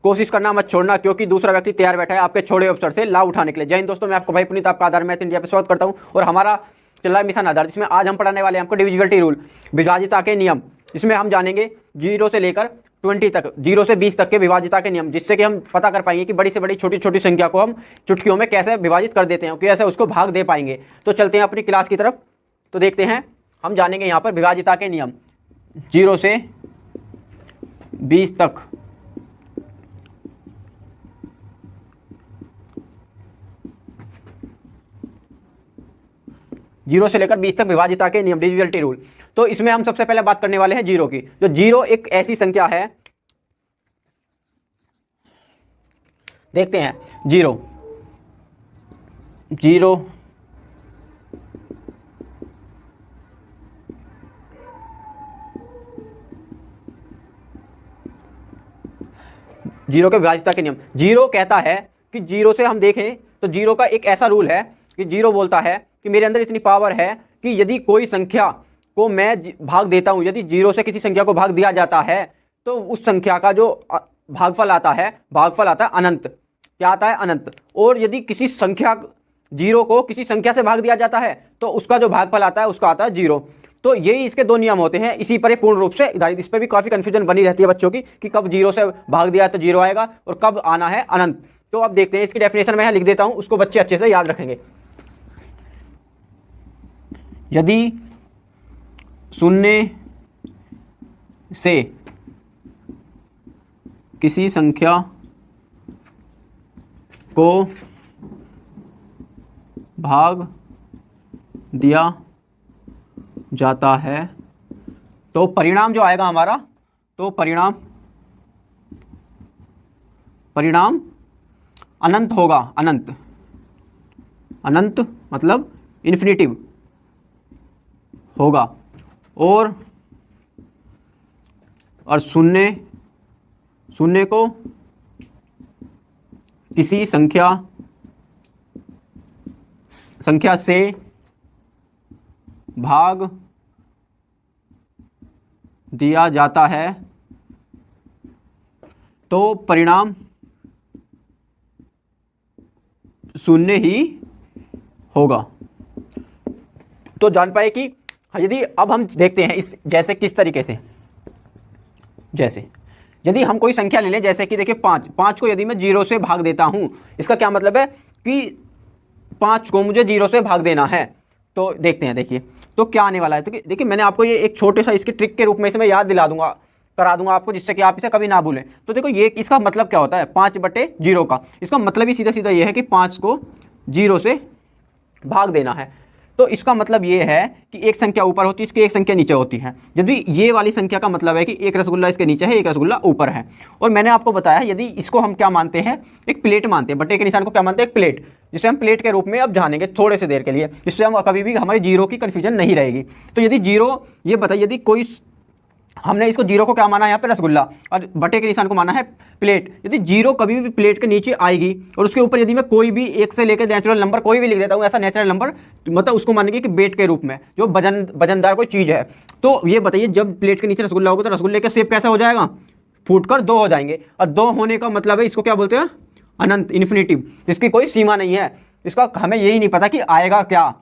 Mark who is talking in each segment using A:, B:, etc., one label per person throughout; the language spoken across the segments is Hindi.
A: कोशिश करना मत छोड़ना, क्योंकि दूसरा व्यक्ति तैयार बैठा है आपके छोड़े अवसर से लाभ उठाने के लिए। जय हिंद दोस्तों, मैं आपको भाई पुनीत, आपका आधार मैथ इंडिया पे स्वागत करता हूं। और हमारा चल रहा है मिशन आधार, जिसमें आज हम पढ़ाने वाले हैं आपको डिविजिबिलिटी रूल, विभाज्यता के नियम। इसमें हम जानेंगे 0 से लेकर 20 तक, 0 से 20 तक के विभाज्यता के नियम, जिससे कि हम पता कर पाएंगे कि बड़ी से बड़ी छोटी छोटी संख्या को हम चुटकियों में कैसे विभाजित कर देते हैं, कैसे उसको भाग दे पाएंगे। तो चलते हैं अपनी क्लास की तरफ। तो देखते हैं, हम जानेंगे यहाँ पर विभाज्यता के नियम 0 से 20 तक। जीरो से लेकर 20 तक विभाज्यता के नियम, डिविजिबिलिटी रूल। तो इसमें हम सबसे पहले बात करने वाले हैं जीरो की। जो जीरो एक ऐसी संख्या है, देखते हैं जीरो के विभाज्यता के नियम। जीरो कहता है कि जीरो से हम देखें तो जीरो का एक ऐसा रूल है कि जीरो बोलता है कि मेरे अंदर इतनी पावर है कि यदि कोई संख्या को मैं भाग देता हूं, यदि जीरो से किसी संख्या को भाग दिया जाता है तो उस संख्या का जो भागफल आता है अनंत। क्या आता है? अनंत। और यदि किसी संख्या जीरो को किसी संख्या से भाग दिया जाता है तो उसका जो भागफल आता है उसका आता है जीरो। तो यही इसके दो नियम होते हैं, इसी पर पूर्ण रूप से आधारित। इस पर भी काफी कंफ्यूजन बनी रहती है बच्चों की कि कब जीरो से भाग दिया तो जीरो आएगा और कब आना है अनंत। तो अब देखते हैं, इसकी डेफिनेशन मैं यहाँ लिख देता हूं, उसको बच्चे अच्छे से याद रखेंगे। यदि शून्य से किसी संख्या को भाग दिया जाता है तो परिणाम जो आएगा हमारा, तो परिणाम अनंत होगा। अनंत मतलब इन्फिनिटिव होगा। और शून्य को किसी संख्या से भाग दिया जाता है तो परिणाम शून्य ही होगा। तो जान पाए कि यदि अब हम देखते हैं इस जैसे किस तरीके से, जैसे यदि हम कोई संख्या ले लें, जैसे कि देखिए 5 को यदि मैं जीरो से भाग देता हूं, इसका क्या मतलब है कि 5 को मुझे जीरो से भाग देना है। तो देखते हैं, देखिए तो क्या आने वाला है। तो देखिए मैंने आपको ये एक छोटे सा इसके ट्रिक के रूप में इसे मैं याद करा दूंगा आपको, जिससे कि आप इसे कभी ना भूलें। तो देखो ये इसका मतलब क्या होता है, 5/0 का। इसका मतलब ही सीधा सीधा ये है कि 5 को जीरो से भाग देना है। तो इसका मतलब ये है कि एक संख्या ऊपर होती है, इसकी एक संख्या नीचे होती है। यदि ये वाली संख्या का मतलब है कि एक रसगुल्ला इसके नीचे है, एक रसगुल्ला ऊपर है। और मैंने आपको बताया यदि इसको हम क्या मानते हैं, एक प्लेट मानते हैं। बट्टे के निशान को क्या मानते हैं? एक प्लेट, जिसे हम प्लेट के रूप में अब जानेंगे थोड़े से देर के लिए, जिससे हम कभी भी हमारी जीरो की कन्फ्यूजन नहीं रहेगी। तो यदि जीरो, ये बताइए यदि कोई, हमने इसको जीरो को क्या माना है यहाँ पे? रसगुल्ला, और बटे के निशान को माना है प्लेट। यदि जीरो कभी भी प्लेट के नीचे आएगी और उसके ऊपर यदि मैं कोई भी एक से लेकर नेचुरल नंबर कोई भी लिख देता हूँ, ऐसा नेचुरल नंबर, मतलब उसको मानेंगे कि बेट के रूप में, जो वजनदार कोई चीज़ है। तो ये बताइए जब प्लेट के नीचे रसगुल्ला होगा तो रसगुल्ले का शेप कैसा हो जाएगा? फूटकर 2 हो जाएंगे। और 2 होने का मतलब है, इसको क्या बोलते हैं? अनंत, इन्फिनिटिव, जिसकी कोई सीमा नहीं है। इसका हमें यही नहीं पता कि आएगा क्या,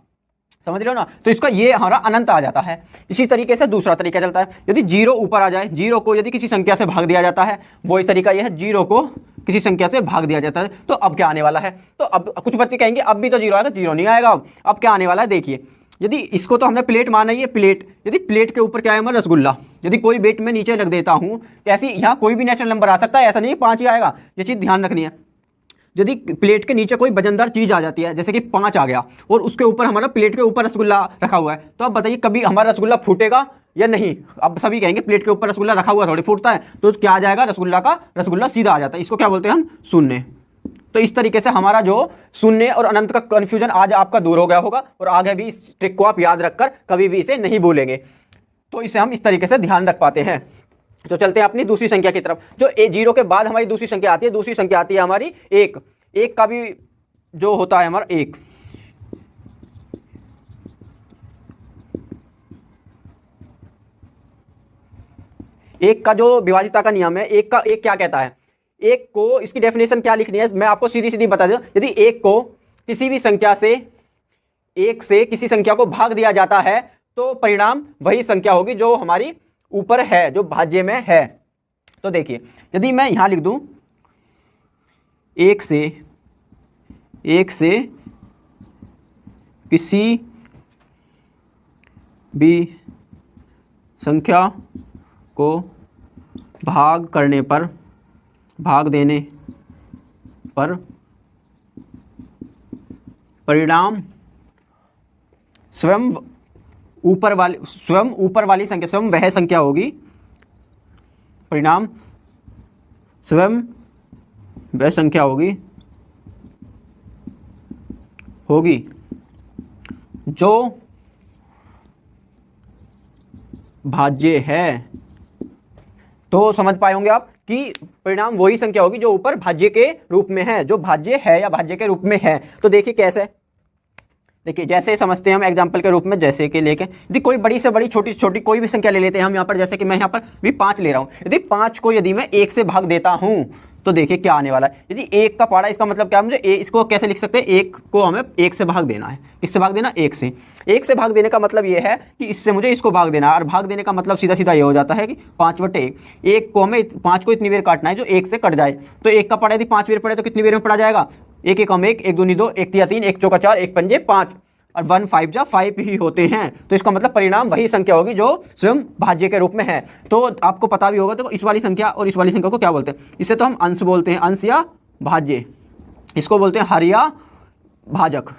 A: समझ रहे हो ना। तो इसका ये हमारा अनंत आ जाता है। इसी तरीके से दूसरा तरीका चलता है, यदि जीरो ऊपर आ जाए, जीरो को यदि किसी संख्या से भाग दिया जाता है, वही तरीका यह है, जीरो को किसी संख्या से भाग दिया जाता है। तो अब क्या आने वाला है? तो अब कुछ बच्चे कहेंगे अब भी तो जीरो आएगा, जीरो नहीं आएगा। अब क्या आने वाला है देखिए, यदि इसको तो हमने प्लेट माना ही है, प्लेट, यदि प्लेट के ऊपर क्या है हमारा? रसगुल्ला। यदि कोई बेट में नीचे रख देता हूँ, ऐसी यहाँ कोई भी नेचुरल नंबर आ सकता है, ऐसा नहीं 5 ही आएगा, ये चीज़ ध्यान रखनी है। यदि प्लेट के नीचे कोई वजनदार चीज़ आ जाती है, जैसे कि 5 आ गया, और उसके ऊपर हमारा प्लेट के ऊपर रसगुल्ला रखा हुआ है, तो अब बताइए कभी हमारा रसगुल्ला फूटेगा या नहीं? अब सभी कहेंगे प्लेट के ऊपर रसगुल्ला रखा हुआ थोड़ी फूटता है। तो क्या आ जाएगा? रसगुल्ला सीधा आ जाता है। इसको क्या बोलते हैं हम? शून्य। तो इस तरीके से हमारा जो शून्य और अनंत का कन्फ्यूजन आज आपका दूर हो गया होगा, और आगे भी इस ट्रिक को आप याद रखकर कभी भी इसे नहीं भूलेंगे। तो इसे हम इस तरीके से ध्यान रख पाते हैं। तो चलते हैं अपनी दूसरी संख्या की तरफ। जो जीरो के बाद हमारी दूसरी संख्या आती है, दूसरी संख्या आती है हमारी एक का भी जो होता है हमारा एक का जो विभाज्यता का नियम है, एक क्या कहता है? एक को, इसकी डेफिनेशन क्या लिखनी है मैं आपको सीधी सीधी बता दूं। यदि एक को किसी भी संख्या से, एक से किसी संख्या को भाग दिया जाता है तो परिणाम वही संख्या होगी जो हमारी ऊपर है, जो भाज्य में है। तो देखिए यदि मैं यहां लिख दूं एक से किसी भी संख्या को भाग देने पर परिणाम स्वयं ऊपर वाली संख्या, स्वयं वह संख्या होगी, परिणाम स्वयं वह संख्या होगी जो भाज्य है। तो समझ पाए होंगे आप कि परिणाम वही संख्या होगी जो ऊपर भाज्य के रूप में है, जो भाज्य है या भाज्य के रूप में है। तो देखिए कैसे, देखिए जैसे समझते हैं हम एग्जांपल के रूप में, जैसे कि लेके यदि कोई बड़ी से बड़ी छोटी छोटी कोई भी संख्या ले लेते हैं हम यहाँ पर, जैसे कि मैं यहाँ पर भी 5 ले रहा हूँ। यदि 5 को यदि मैं 1 से भाग देता हूँ तो देखिए क्या आने वाला है। यदि 1 का पाड़ा, इसका मतलब क्या है, मुझे इसको कैसे लिख सकते हैं, 1 को हमें 1 से भाग देना है। किससे भाग देना, 1 से। 1 से भाग देने का मतलब ये है कि इससे मुझे इसको भाग देना है, और भाग देने का मतलब सीधा सीधा ये हो जाता है कि 5/1 को हमें 5 को इतनी बार काटना है जो 1 से कट जाए। तो 1 का पाड़ा यदि 5 बार पड़े तो कितनी बार में पड़ा जाएगा, 1 1 1, 1 2 2, 1 3 3, 1 4 4, 1 5 5, और 1 5 जा 5 ही होते हैं। तो इसका मतलब परिणाम वही संख्या होगी जो स्वयं भाज्य के रूप में है। तो आपको पता भी होगा, तो इस वाली संख्या और इस वाली संख्या को क्या बोलते हैं, इसे तो हम अंश बोलते हैं, अंश या भाज्य, इसको बोलते हैं हर या भाजक।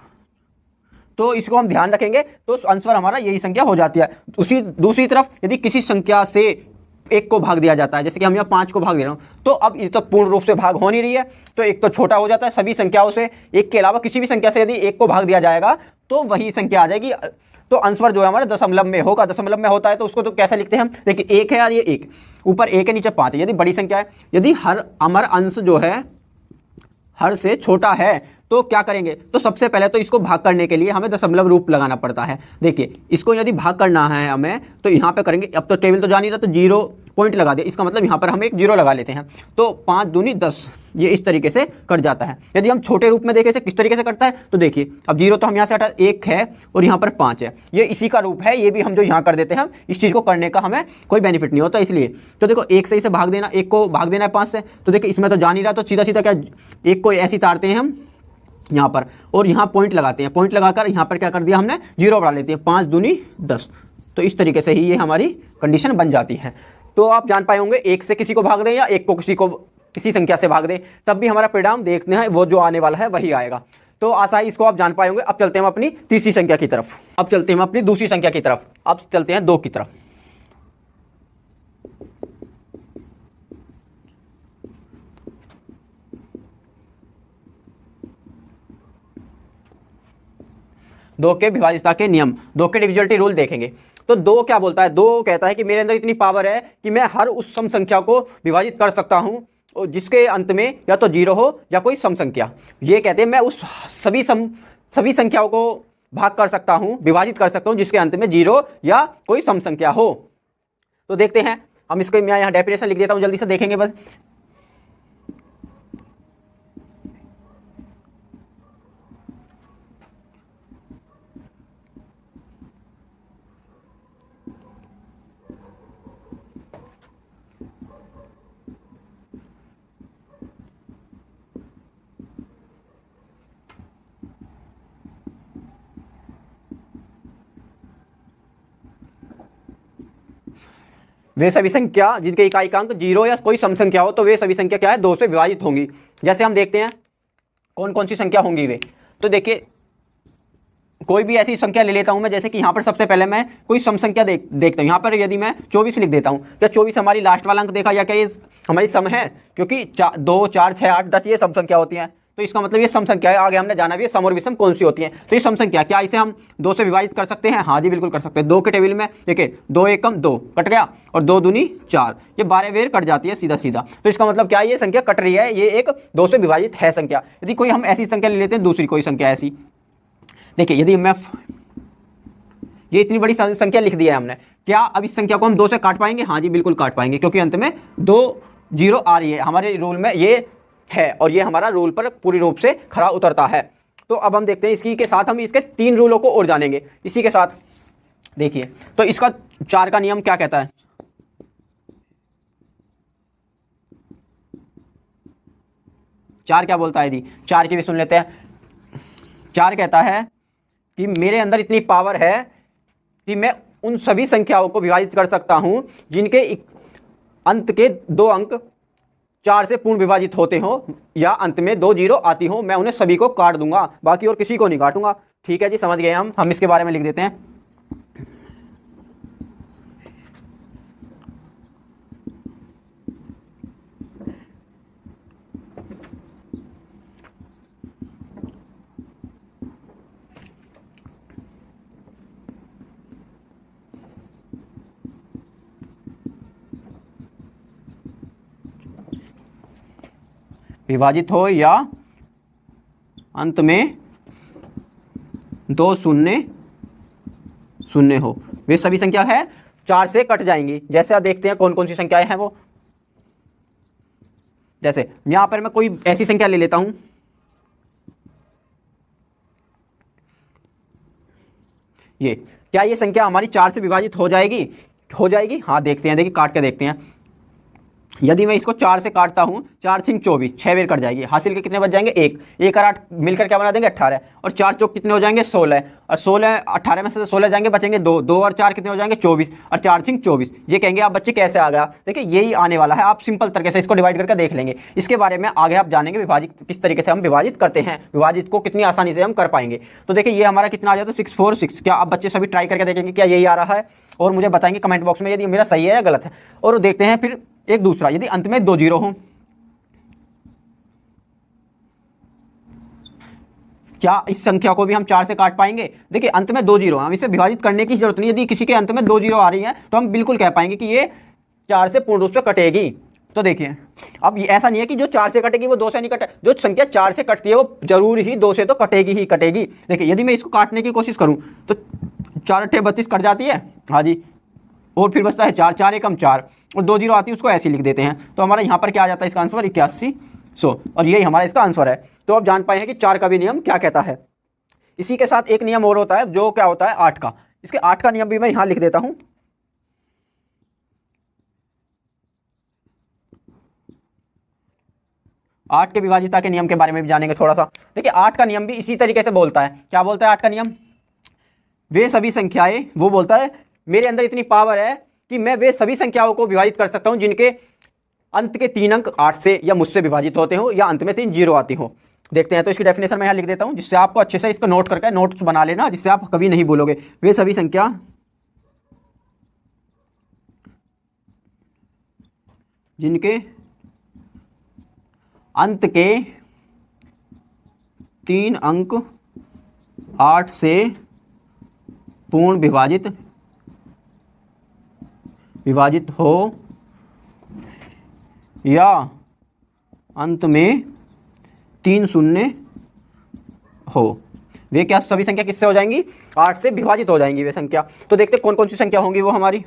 A: तो इसको हम ध्यान रखेंगे तो आंसर हमारा यही संख्या हो जाती है। उसी दूसरी तरफ यदि किसी संख्या से 1 को भाग दिया जाता है, जैसे कि हम यहाँ 5 को भाग दे रहे हो, तो अब ये तो पूर्ण रूप से भाग हो नहीं रही है, तो 1 तो छोटा हो जाता है। सभी संख्याओं से, 1 के अलावा किसी भी संख्या से यदि 1 को भाग दिया जाएगा तो वही संख्या आ जाएगी। तो आंसर जो है हमारा दशमलव में होगा। दशमलव में होता है तो उसको तो कैसे लिखते हैं हम, देखिए 1 है यार, ये 1 ऊपर 1 है नीचे 5 है। यदि बड़ी संख्या है, यदि हमारा अंश जो है हर से छोटा है तो क्या करेंगे, तो सबसे पहले तो इसको भाग करने के लिए हमें दशमलव रूप लगाना पड़ता है। देखिए इसको यदि भाग करना है हमें तो यहाँ पे करेंगे, अब तो टेबल तो जान ही रहा, तो 0 पॉइंट लगा दिया, इसका मतलब यहाँ पर हम एक 0 लगा लेते हैं। तो 5 दूनी 10, ये इस तरीके से कट जाता है। यदि हम छोटे रूप में देखें इसे किस तरीके से कटता है, तो देखिए अब 0 तो हम यहाँ से हटा, 1 है और यहाँ पर 5 है, ये इसी का रूप है। ये भी हम जो यहाँ कर देते हैं, इस चीज़ को करने का हमें कोई बेनिफिट नहीं होता इसलिए। तो देखो 1 से इसे भाग देना, 1 को भाग देना है 5 से, तो देखिए इसमें तो जान ही रहा, तो सीधा सीधा क्या 1 को ऐसे तारते हैं हम यहाँ पर और यहाँ पॉइंट लगाते हैं। पॉइंट लगाकर यहाँ पर क्या कर दिया हमने, 0 बढ़ा लेते हैं, 5 दूनी 10। तो इस तरीके से ही ये हमारी कंडीशन बन जाती है। तो आप जान पाए होंगे 1 से किसी को भाग दें या 1 को किसी संख्या से भाग दें, तब भी हमारा परिणाम देखते हैं वो जो आने वाला है वही आएगा। तो आशा है इसको आप जान पाए होंगे। अब चलते हैं हम अपनी तीसरी संख्या की तरफ, अब चलते हैं हम अपनी दूसरी संख्या की तरफ, अब चलते हैं 2 की तरफ। दो के विभाज्यता के नियम, 2 के डिविजिबिलिटी रूल देखेंगे। तो 2 क्या बोलता है, 2 कहता है कि मेरे अंदर इतनी पावर है कि मैं हर उस सम संख्या को विभाजित कर सकता हूं और जिसके अंत में या तो 0 हो या कोई सम संख्या। ये कहते हैं मैं उस सभी संख्याओं को भाग कर सकता हूं, विभाजित कर सकता हूं जिसके अंत में 0 या कोई सम संख्या हो। तो देखते हैं हम इसको, मैं यहाँ डेफिनेशन लिख देता हूँ, जल्दी से देखेंगे बस। वे सभी संख्या जिनके इकाईकांक 0 या कोई सम संख्या हो, तो वे सभी संख्या क्या है, 2 से विभाजित होंगी। जैसे हम देखते हैं कौन कौन सी संख्या होंगी वे। तो देखिए कोई भी ऐसी संख्या ले लेता हूं मैं, जैसे कि यहाँ पर सबसे पहले मैं कोई सम संख्या देखता हूँ। यहाँ पर यदि मैं 24 लिख देता हूँ, क्या 24 हमारी लास्ट वाला अंक देखा या क्या ये हमारी सम है, क्योंकि 2 4 6 8 10 ये सम संख्या होती हैं। तो इसका मतलब ये सम संख्या है। आगे हमने जाना भी है सम और विषम कौन सी होती हैं। तो ये सम संख्या, क्या इसे हम 2 से विभाजित कर सकते हैं? हाँ जी बिल्कुल कर सकते हैं। 2 के टेबल में देखिए 2 एकम 2 कट गया और 2 दूनी 4, ये 12 वेर कट जाती है सीधा सीधा। तो इसका मतलब क्या है, ये संख्या कट रही है, ये एक 2 से विभाजित है संख्या। यदि कोई हम ऐसी संख्या ले लेते हैं, दूसरी कोई संख्या ऐसी, देखिए यदि मैं ये इतनी बड़ी संख्या लिख दिया है हमने, क्या अब इस संख्या को हम 2 से काट पाएंगे? हाँ जी बिल्कुल काट पाएंगे, क्योंकि अंत में 2 जीरो आ रही है, हमारे रूल में ये है और ये हमारा रूल पर पूरी रूप से खरा उतरता है। तो अब हम देखते हैं इसी के साथ हम इसके 3 रूलों को और जानेंगे इसी के साथ। देखिए तो इसका 4 का नियम क्या कहता है। 4 क्या बोलता है जी, 4 की भी सुन लेते हैं। 4 कहता है कि मेरे अंदर इतनी पावर है कि मैं उन सभी संख्याओं को विभाजित कर सकता हूं जिनके अंत के 2 अंक 4 से पूर्ण विभाजित होते हो या अंत में 2 जीरो आती हो, मैं उन्हें सभी को काट दूंगा, बाकी और किसी को नहीं काटूंगा। ठीक है जी, समझ गए हम इसके बारे में लिख देते हैं। विभाजित हो या अंत में 2 शून्य शून्य हो, वे सभी संख्या है 4 से कट जाएंगी। जैसे आप देखते हैं कौन कौन सी संख्याएं हैं वो। जैसे यहां पर मैं कोई ऐसी संख्या ले लेता हूं, ये क्या ये संख्या हमारी 4 से विभाजित हो जाएगी? हो जाएगी, हाँ देखते हैं, देखिए काट के देखते हैं। यदि मैं इसको 4 से काटता हूं, 4 सिंह 24, 6 बेर कट जाएगी। हासिल के कितने बच जाएंगे? 1 और 8 मिलकर क्या बना देंगे? 18। और 4 चौक कितने हो जाएंगे? 16। और 16 18 में से 16 जाएंगे, बचेंगे 2 और 4 कितने हो जाएंगे? 24। और 4 सिंह 24। ये कहेंगे आप बच्चे कैसे आ गया? देखिए यही आने वाला है, आप सिंपल तरीके से इसको डिवाइड करके देख लेंगे। इसके बारे में आगे आप जानेंगे विभाजित किस तरीके से हम विभाजित करते हैं, विभाजित को कितनी आसानी से हम कर पाएंगे। तो देखिए ये हमारा कितना आ जाता है? 646। क्या आप बच्चे सभी ट्राई करके देखेंगे क्या यही आ रहा है? और मुझे बताएंगे कमेंट बॉक्स में यदि मेरा सही है या गलत है। और देखते हैं फिर एक दूसरा, यदि अंत में 2 जीरो हो, क्या इस संख्या को भी हम 4 से काट पाएंगे? देखिए अंत में 2 जीरो, हम इसे विभाजित करने की जरूरत नहीं। यदि किसी के अंत में 2 जीरो आ रही है तो हम बिल्कुल कह पाएंगे कि ये 4 से पूर्ण रूप से कटेगी। तो देखिए अब ऐसा नहीं है कि जो 4 से कटेगी वो 2 से नहीं कटे, जो संख्या 4 से कटती है वो जरूर ही 2 से तो कटेगी ही कटेगी। देखिए यदि मैं इसको काटने की कोशिश करूं तो 4 8 32 कट जाती है, हाँ जी, और फिर बचता है 4, 4 एकम 4 और 2 जीरो आती है, उसको ऐसे ही लिख देते हैं। तो हमारा यहाँ पर क्या आ जाता है? इसका आंसर 8100, और यही हमारा इसका आंसर है। तो आप जान पाए हैं कि 4 का भी नियम क्या कहता है। इसी के साथ एक नियम और होता है जो क्या होता है? 8 का। इसके 8 का नियम भी मैं यहाँ लिख देता हूँ। आठ के विभाजिता के नियम के बारे में भी जानेंगे थोड़ा सा। देखिए 8 का नियम भी इसी तरीके से बोलता है। क्या बोलता है 8 का नियम? वे सभी संख्याएं, वो बोलता है मेरे अंदर इतनी पावर है कि मैं वे सभी संख्याओं को विभाजित कर सकता हूं जिनके अंत के 3 अंक 8 से या मुझसे विभाजित होते हो या अंत में 3 जीरो आती हो। देखते हैं, तो इसकी डेफिनेशन मैं यहाँ लिख देता हूं जिससे आपको अच्छे से इसको नोट करके नोट्स बना लेना, जिससे आप कभी नहीं भूलोगे। वे सभी संख्या जिनके अंत के 3 अंक 8 से पूर्ण विभाजित हो या अंत में 3 शून्य हो, वे क्या सभी संख्या किससे हो जाएंगी? 8 से विभाजित हो जाएंगी वे संख्या। तो देखते कौन कौन सी संख्या होंगी वो हमारी।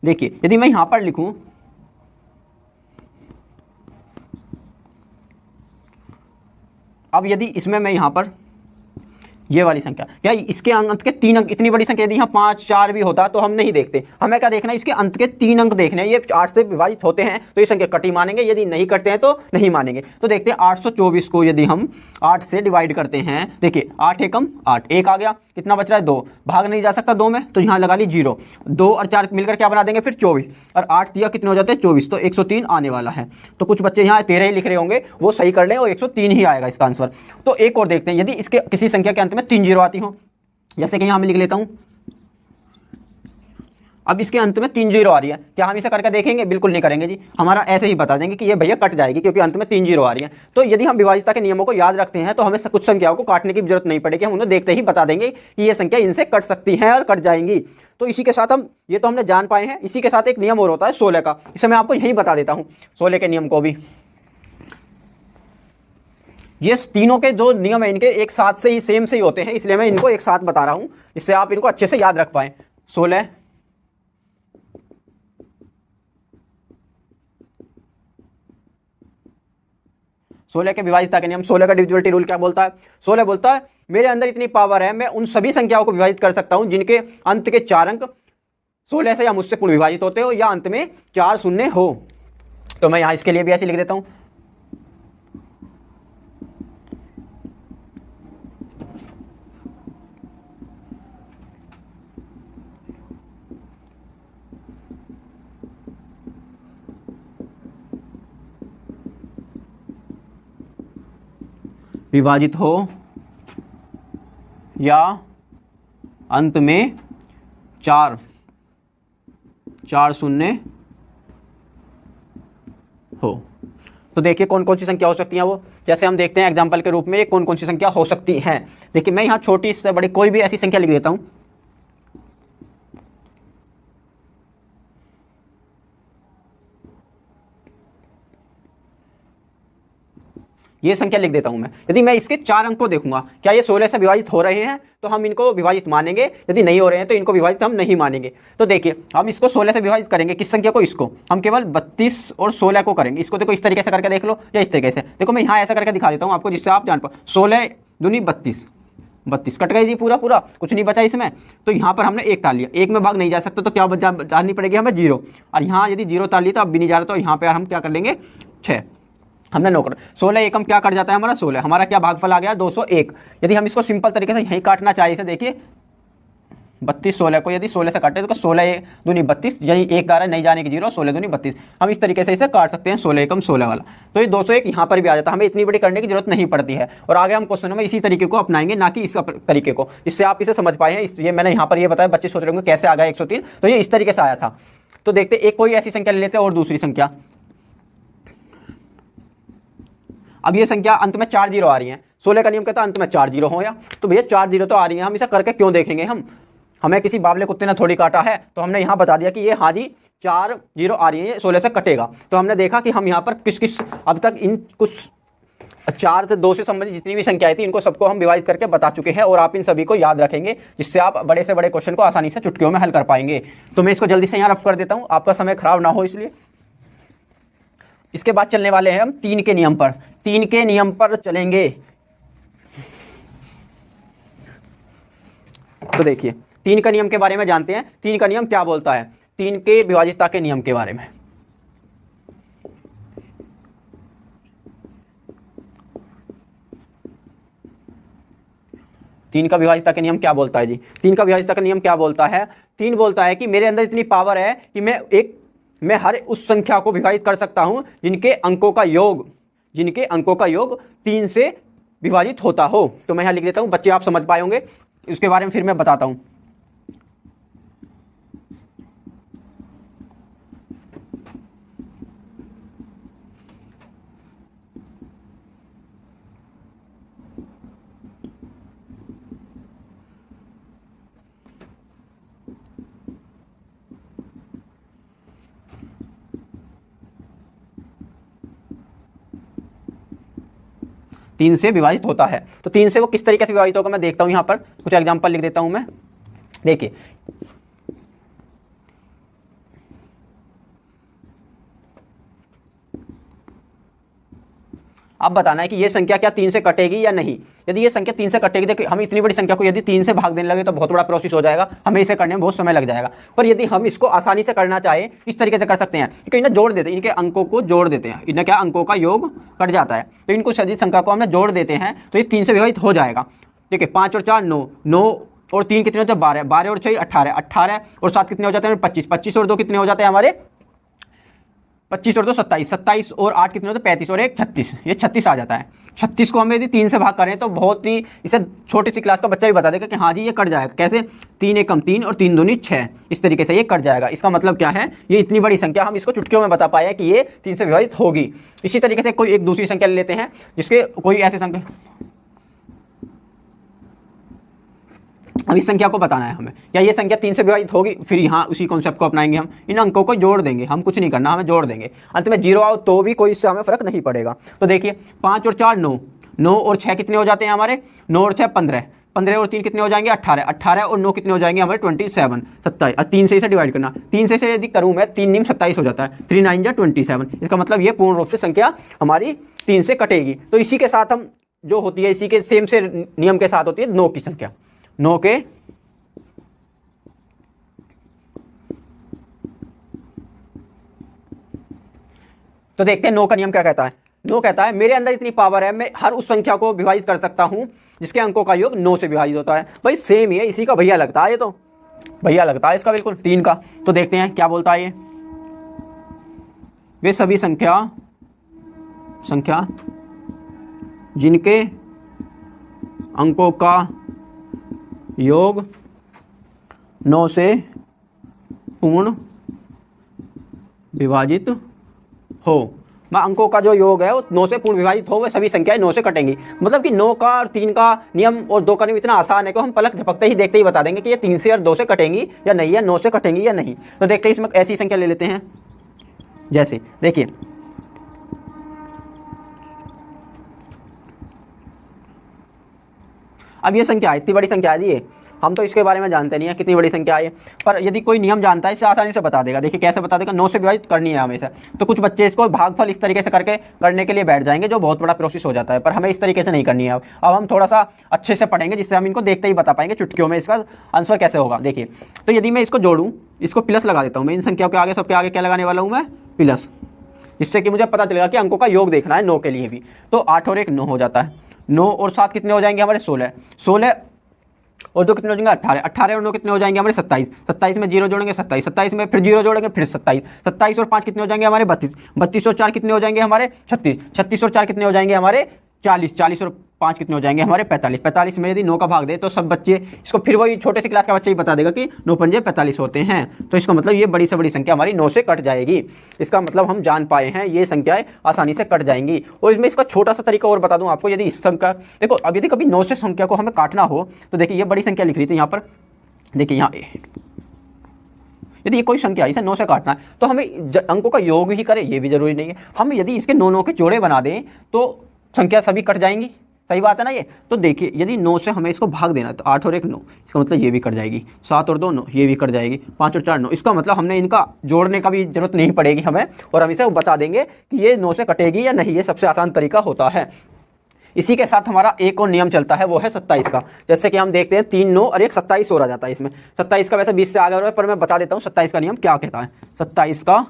A: देखिए यदि मैं यहां पर लिखूं अब, यदि इसमें मैं यहां पर ये वाली संख्या, क्या इसके अंत के 3 अंक, इतनी बड़ी संख्या यदि यहाँ 5 4 भी होता तो हम नहीं देखते। हमें क्या देखना है? इसके अंत के 3 अंक देखने हैं। ये 8 से विभाजित होते हैं तो ये संख्या कटी मानेंगे, यदि नहीं करते हैं तो नहीं मानेंगे। तो देखते हैं 824 को यदि हम 8 से डिवाइड करते हैं, देखिए 8 एकम 8, 1 आ गया, कितना बच रहा है? 2, भाग नहीं जा सकता 2 में, तो यहाँ लगा ली 0। 2 और 4 मिलकर क्या बना देंगे? फिर 24, और 8 दिया कितने हो जाते हैं? 24, तो 103 आने वाला है। तो कुछ बच्चे यहाँ 13 ही लिख रहे होंगे, वो सही कर लें और 103 ही आएगा इसका आंसर। तो एक और देखते हैं, यदि इसके किसी संख्या के अंत में 3 जीरो आती हो, जैसे कि यहां मैं लिख लेता हूं, अब इसके अंत में 3 जीरो आ रही है, क्या हम इसे करके देखेंगे? बिल्कुल नहीं करेंगे जी, हमारा ऐसे ही बता देंगे कि ये भैया कट जाएगी क्योंकि अंत में 3 जीरो आ रही है। तो यदि हम विभाजिता के नियमों को याद रखते हैं तो हमें कुछ संख्याओं को काटने की जरूरत नहीं पड़ेगी, हम उन्हें देखते ही बता देंगे कि ये संख्या इनसे कट सकती है और कट जाएंगी। तो इसी के साथ हम ये तो हमने जान पाए हैं। इसी के साथ एक नियम और होता है 16 का, इसे मैं आपको यहीं बता देता हूँ 16 के नियम को भी। ये तीनों के जो नियम है इनके एक साथ से ही सेम से ही होते हैं, इसलिए मैं इनको एक साथ बता रहा हूं जिससे आप इनको अच्छे से याद रख पाएं। 16 16 के विभाजितता के नियम, 16 का डिविजिबिलिटी रूल क्या बोलता है? 16 बोलता है मेरे अंदर इतनी पावर है, मैं उन सभी संख्याओं को विभाजित कर सकता हूं जिनके अंत के 4 अंक 16 से या मुझसे पूर्ण विभाजित होते हो या अंत में 4 शून्य हो। तो मैं यहां इसके लिए भी ऐसे लिख देता हूं। विभाजित हो या अंत में 4 शून्य हो। तो देखिए कौन कौन सी संख्या हो सकती हैं वो, जैसे हम देखते हैं एग्जांपल के रूप में कौन कौन सी संख्या हो सकती हैं। देखिए मैं यहाँ छोटी से बड़ी कोई भी ऐसी संख्या लिख देता हूँ। ये संख्या लिख देता हूं मैं। यदि मैं इसके 4 अंक को देखूंगा, क्या ये 16 से विभाजित हो रहे हैं तो हम इनको विभाजित मानेंगे, यदि नहीं हो रहे हैं तो इनको विभाजित हम नहीं मानेंगे। तो देखिए हम इसको 16 से विभाजित करेंगे, किस संख्या को? इसको हम केवल 32 और 16 को करेंगे। इसको देखो इस तरीके से करके देख लो या इस तरीके से। देखो मैं यहाँ ऐसा करके दिखा देता हूँ आपको जिससे आप जान पाओ। 16 दूनी 32, 32 कट गई जी, पूरा कुछ नहीं बचा इसमें। तो यहाँ पर हमने 1 टाल लिया, 1 में भाग नहीं जा सकता तो क्या जाननी पड़ेगी हमें? 0। और यहाँ यदि 0 टाल लिया तो अब भी नहीं जा रहा, तो यहाँ पर हम क्या कर लेंगे? 6। हमने 9 कर 16 एकम क्या कट जाता है हमारा? 16। हमारा क्या भागफल आ गया? 201। यदि हम इसको सिंपल तरीके से यहीं काटना चाहिए, इसे देखिए 32 16 को यदि 16 से काटे तो 16 दूनी 32, यही 1 आ रहा है, नहीं जाने की 0, 16 दूनी 32। हम इस तरीके से इसे काट सकते हैं 16 एकम 16 वाला। तो ये 201 यहाँ पर भी आ जाता है, हमें इतनी बड़ी करने की जरूरत नहीं पड़ती है। और आगे हम क्वेश्चनों में इसी तरीके को अपनाएंगे, ना कि इस तरीके को, जिससे आप इसे समझ पाए हैं। ये मैंने यहाँ पर ये बताया, बच्चे सोच रहे होंगे कैसे आ गया 103, तो ये इस तरीके से आया था। तो देखते एक कोई ऐसी संख्या ले लेते हैं और दूसरी संख्या। अब ये संख्या अंत में 4 जीरो आ रही हैं। 16 का नियम कहता है अंत में 4 जीरो हो या, तो भैया 4 जीरो तो आ रही हैं, हम इसे करके क्यों देखेंगे? हमें किसी बावले कुत्ते ने थोड़ी काटा है, तो हमने यहाँ बता दिया कि ये हाँ जी 4 जीरो आ रही है, 16 से कटेगा। तो हमने देखा कि हम यहाँ पर किस किस अब तक इन कुछ 4 से 2 से संबंधित जितनी भी संख्याएं थी इनको सबको हम विभाजित करके बता चुके हैं, और आप इन सभी को याद रखेंगे, जिससे आप बड़े से बड़े क्वेश्चन को आसानी से चुटकियों में हल कर पाएंगे। तो मैं इसको जल्दी से यहाँ रफ कर देता हूँ, आपका समय खराब ना हो इसलिए। इसके बाद चलने वाले हैं हम 3 के नियम पर। 3 के नियम पर चलेंगे। तो देखिए 3 का नियम के बारे में जानते हैं। 3 का नियम क्या बोलता है? 3 के विभाजितता के नियम के बारे में। तीन का विभाजितता का नियम क्या बोलता है जी? 3 का विभाजितता का नियम क्या बोलता है? 3 बोलता है कि मेरे अंदर इतनी पावर है कि मैं हर उस संख्या को विभाजित कर सकता हूं जिनके अंकों का योग 3 से विभाजित होता हो। तो मैं यहां लिख देता हूं, बच्चे आप समझ पाए होंगे, इसके बारे में फिर मैं बताता हूं। तीन से विभाजित होता है, तो 3 से वो किस तरीके से विभाजित होगा मैं देखता हूं। यहां पर कुछ एग्जांपल लिख देता हूं मैं। देखिए अब बताना है कि ये संख्या क्या 3 से कटेगी या नहीं। यदि ये संख्या 3 से कटेगी, देखिए हम इतनी बड़ी संख्या को यदि 3 से भाग देने लगे तो बहुत बड़ा प्रोसेस हो जाएगा, हमें इसे करने में बहुत समय लग जाएगा। पर यदि हम इसको आसानी से करना चाहें, इस तरीके से कर सकते हैं कि इन्हें जोड़ देते हैं, इनके अंकों को जोड़ देते हैं, इन्हें क्या अंकों का योग कट जाता है, तो इनको सदिश संख्या को हमने जोड़ देते हैं तो ये 3 से विभाजित हो जाएगा। देखिए 5 और 4 9, 9 और 3 कितने होते हैं? 12, 12 और 6 18, 18 और 7 कितने हो जाते हैं? 25, 25 और 2 कितने हो जाते हैं हमारे? 25 और 2 27, 27 और 8 कितने होते हैं? 35 और 1 36, ये 36 आ जाता है। 36 को हम यदि 3 से भाग करें तो बहुत ही, इसे छोटी सी क्लास का बच्चा भी बता देगा कि हाँ जी ये कट जाएगा। कैसे? 3 एकम 3 और 3 दूनी 6, इस तरीके से ये कट जाएगा। इसका मतलब क्या है? ये इतनी बड़ी संख्या हम इसको चुटकियों में बता पाए हैं कि ये 3 से विभाजित होगी। इसी तरीके से कोई एक दूसरी संख्या ले लेते हैं जिसके कोई ऐसे संख्या, अब इस संख्या को बताना है हमें, क्या ये संख्या 3 से विभाजित होगी? फिर यहाँ उसी कॉन्सेप्ट को अपनाएंगे, हम इन अंकों को जोड़ देंगे, हम कुछ नहीं करना, हमें जोड़ देंगे। अंत में 0 आओ तो भी कोई इससे हमें फर्क नहीं पड़ेगा। तो देखिए 5 और 4 9, 9 और 6 कितने हो जाते हैं हमारे? 9 और 6 15, 15 और 3 कितने हो जाएंगे 18, 18 और 9 कितने हो जाएंगे हमारे 27, 27। और 3 से इसे डिवाइड करना, 3 से यदि करूँ मैं 3 नियम 27 हो जाता है, 3 9 जा 27। इसका मतलब ये पूर्ण रूप से संख्या हमारी 3 से कटेगी। तो इसी के साथ हम जो होती है, इसी के सेम से नियम के साथ होती है 9 की संख्या, 9 के तो देखते हैं 9 का नियम क्या कहता है। 9 कहता है मेरे अंदर इतनी पावर है, मैं हर उस संख्या को विभाजित कर सकता हूं जिसके अंकों का योग 9 से विभाजित होता है। भाई सेम ही है, इसी का भैया लगता है, ये तो भैया लगता है इसका बिल्कुल 3 का। तो देखते हैं क्या बोलता है ये, वे सभी संख्या जिनके अंकों का योग 9 से पूर्ण विभाजित हो, मैं अंकों का जो योग है वो 9 से पूर्ण विभाजित हो, वे सभी संख्याएं 9 से कटेंगी। मतलब कि 9 का और 3 का नियम और 2 का नियम इतना आसान है कि हम पलक झपकते ही देखते ही बता देंगे कि ये 3 से और 2 से कटेंगी या नहीं, या 9 से कटेंगी या नहीं। तो देखते हैं इसमें ऐसी संख्या ले लेते हैं, जैसे देखिए अब ये संख्या है, इतनी बड़ी संख्या है ये, हम तो इसके बारे में जानते नहीं है कितनी बड़ी संख्या है, पर यदि कोई नियम जानता है इसे आसानी से बता देगा। देखिए कैसे बता देगा, 9 से विभाजित करनी है हमेशा। तो कुछ बच्चे इसको भागफल इस तरीके से करके करने के लिए बैठ जाएंगे, जो बहुत बड़ा प्रोसेस हो जाता है, पर हमें इस तरीके से नहीं करनी है। अब हम थोड़ा सा अच्छे से पढ़ेंगे, जिससे हम इनको देखते ही बता पाएंगे चुटकियों में इसका आंसर कैसे होगा। देखिए तो यदि मैं इसको जोड़ूँ, इसको प्लस लगा देता हूँ मैं, इन संख्याओं के आगे सबके आगे क्या लगाने वाला हूँ मैं, प्लस, जिससे कि मुझे पता चलेगा कि अंकों का योग देखना है 9 के लिए भी। तो 8 और 1 9 हो जाता है, 9 और 7 कितने हो जाएंगे हमारे 16, 16 और 2 कितने हो जाएंगे 18, 18 और 9 कितने हो जाएंगे हमारे 27, 27 में 0 जोड़ेंगे 27, 27 में फिर 0 जोड़ेंगे फिर 27, 27 और 5 कितने हो जाएंगे हमारे 32, 32 और 4 कितने हो जाएंगे हमारे 36, 36 और 4 कितने हो जाएंगे हमारे 40, 40 और 5 कितने हो जाएंगे हमारे 45, 45 में यदि 9 का भाग दे तो सब बच्चे इसको फिर वही छोटे से क्लास का बच्चा ही बता देगा कि 9 पंजे 45 होते हैं। तो इसका मतलब ये बड़ी से बड़ी संख्या हमारी 9 से कट जाएगी। इसका मतलब हम जान पाए हैं ये संख्याएं आसानी से कट जाएंगी। और इसमें इसका छोटा सा तरीका और बता दूं आपको, यदि इस संख्या देखो, अब यदि कभी 9 से संख्या को हमें काटना हो तो देखिए ये बड़ी संख्या लिख रही थी यहाँ पर, देखिए यहाँ यदि ये कोई संख्या इसे 9 से काटना है तो हमें अंकों का योग ही करे, ये भी जरूरी नहीं है। हम यदि इसके 9 के जोड़े बना दें तो संख्या सभी कट जाएंगी, सही बात है ना ये। तो देखिए यदि 9 से हमें इसको भाग देना है तो 8 और 1 9, इसका मतलब ये भी कट जाएगी, 7 और 2 9, ये भी कट जाएगी, 5 और 4 9, इसका मतलब हमने इनका जोड़ने का भी जरूरत नहीं पड़ेगी हमें, और हम इसे बता देंगे कि ये 9 से कटेगी या नहीं। ये सबसे आसान तरीका होता है। इसी के साथ हमारा एक और नियम चलता है, वो है 27 का। जैसे कि हम देखते हैं 3 9 और 1 27 और आ जाता है इसमें। 27 का वैसे 20 से आगे हो रहा है, पर मैं बता देता हूँ 27 का नियम क्या कहता है। 27 का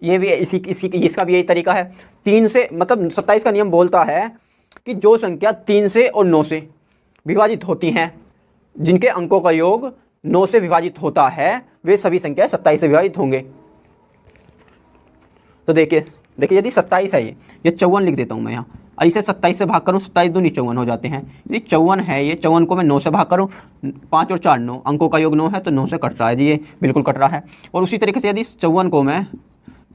A: ये भी इसका भी यही तरीका है। 3 से मतलब 27 का नियम बोलता है कि जो संख्या 3 से और 9 से विभाजित होती हैं, जिनके अंकों का योग 9 से विभाजित होता है, वे सभी संख्याएं 27 से विभाजित होंगे। तो देखिए यदि 27 है, ये 54 लिख देता हूं मैं यहाँ, और इसे 27 से भाग करूँ, 27 दूनी 54 हो जाते हैं। यदि 54 है, ये 54 को मैं 9 से भाग करूँ, 5 और 4 9, अंकों का योग 9 है तो 9 से कट रहा है जी, ये बिल्कुल कट रहा है। और उसी तरीके से यदि 54 को मैं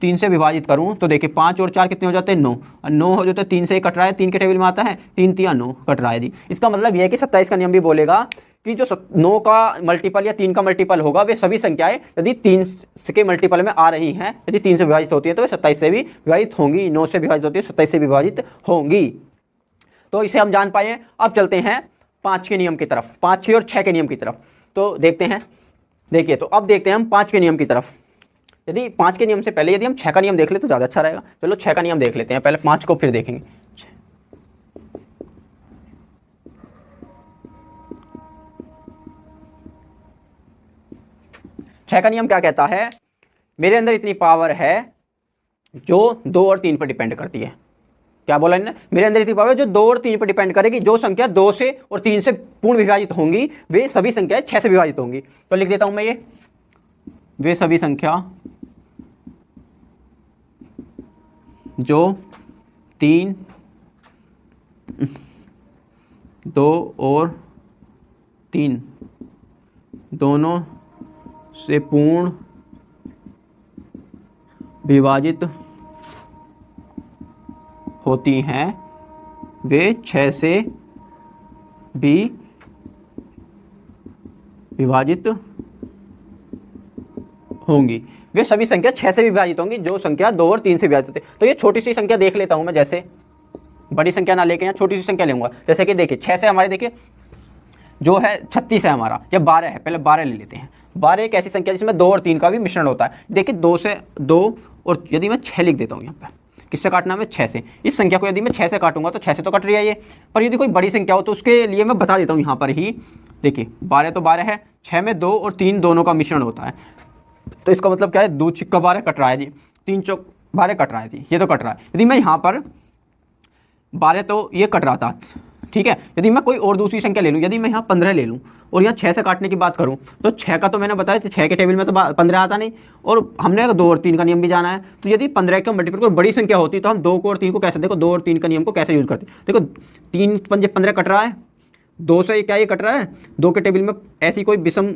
A: 3 से विभाजित करूं तो देखिए 5 और 4 कितने हो जाते हैं 9, और 9 हो जाता है 3 से ही कट रहा है, 3 के टेबल में आता है 3 3 9 कट रहा है जी। इसका मतलब यह है कि 27 का नियम भी बोलेगा कि जो 9 का मल्टीपल या 3 का मल्टीपल होगा, वे सभी संख्याएं यदि 3 के मल्टीपल में आ रही हैं, यदि 3 से विभाजित होती है तो वे 27 से भी विभाजित होंगी, 9 से विभाजित होती है 27 से विभाजित होंगी। तो इसे हम जान पाए। अब चलते हैं 5 के नियम की तरफ, 5 के और 6 के नियम की तरफ। तो देखते हैं, देखिए तो अब देखते हैं हम 5 के नियम की तरफ। यदि 5 के नियम से पहले यदि हम 6 का नियम देख ले तो ज़्यादा अच्छा रहेगा। चलो 6 का नियम देख लेते हैं, पहले 5 को फिर देखेंगे। 6 का नियम क्या कहता है, मेरे अंदर इतनी पावर है जो 2 और 3 पर डिपेंड करती है। क्या बोला इन्होंने, मेरे अंदर इतनी पावर है जो 2 और 3 पर डिपेंड करेगी। जो संख्या 2 से और 3 से पूर्ण विभाजित होंगी, वे सभी संख्याएं 6 से विभाजित होंगी। तो लिख देता हूं मैं ये, वे सभी संख्या जो 3 2 और 3 दोनों से पूर्ण विभाजित होती हैं, वे 6 से भी विभाजित होंगी। वे सभी संख्या 6 से विभाजित होंगी जो संख्या 2 और 3 से विभाजित होती है। तो ये छोटी सी संख्या देख लेता हूँ मैं, जैसे बड़ी संख्या ना लेके यहाँ छोटी सी संख्या लूँगा। जैसे कि देखिए 6 से हमारे देखिए जो है 36 है हमारा, या 12 है, पहले 12 ले लेते हैं। 12 एक ऐसी संख्या जिसमें 2 और 3 का भी मिश्रण होता है। देखिए 2 से 2, और यदि मैं 6 लिख देता हूँ यहाँ पर, किससे काटना है? 6 से। इस संख्या को यदि मैं 6 से काटूंगा तो 6 से तो कट रही है ये, पर यदि कोई बड़ी संख्या हो तो उसके लिए मैं बता देता हूँ यहाँ पर ही। देखिए 12 तो 12 है, 6 में 2 और 3 दोनों का मिश्रण होता है, तो इसका मतलब क्या है? 2 छिक्का 12 कट रहा है जी, 3 चौक 12 कट रहा है जी, ये तो कट रहा है। यदि मैं यहाँ पर 12 तो ये कट रहा था, ठीक है। यदि मैं कोई और दूसरी संख्या ले लूँ, यदि मैं यहाँ 15 ले लूँ और यहाँ 6 से काटने की बात करूँ तो 6 का तो मैंने बताया 6 के टेबल में तो 15 आता नहीं, और हमने तो 2 और 3 का नियम भी जाना है। तो यदि 15 का मल्टीपल कोई बड़ी संख्या होती तो हम 2 को और 3 को कैसे, देखो 2 और 3 का नियम को कैसे यूज करते। देखो 3 पंजे 15 कट रहा है, 2 से क्या ये कट रहा है? 2 के टेबल में ऐसी कोई विषम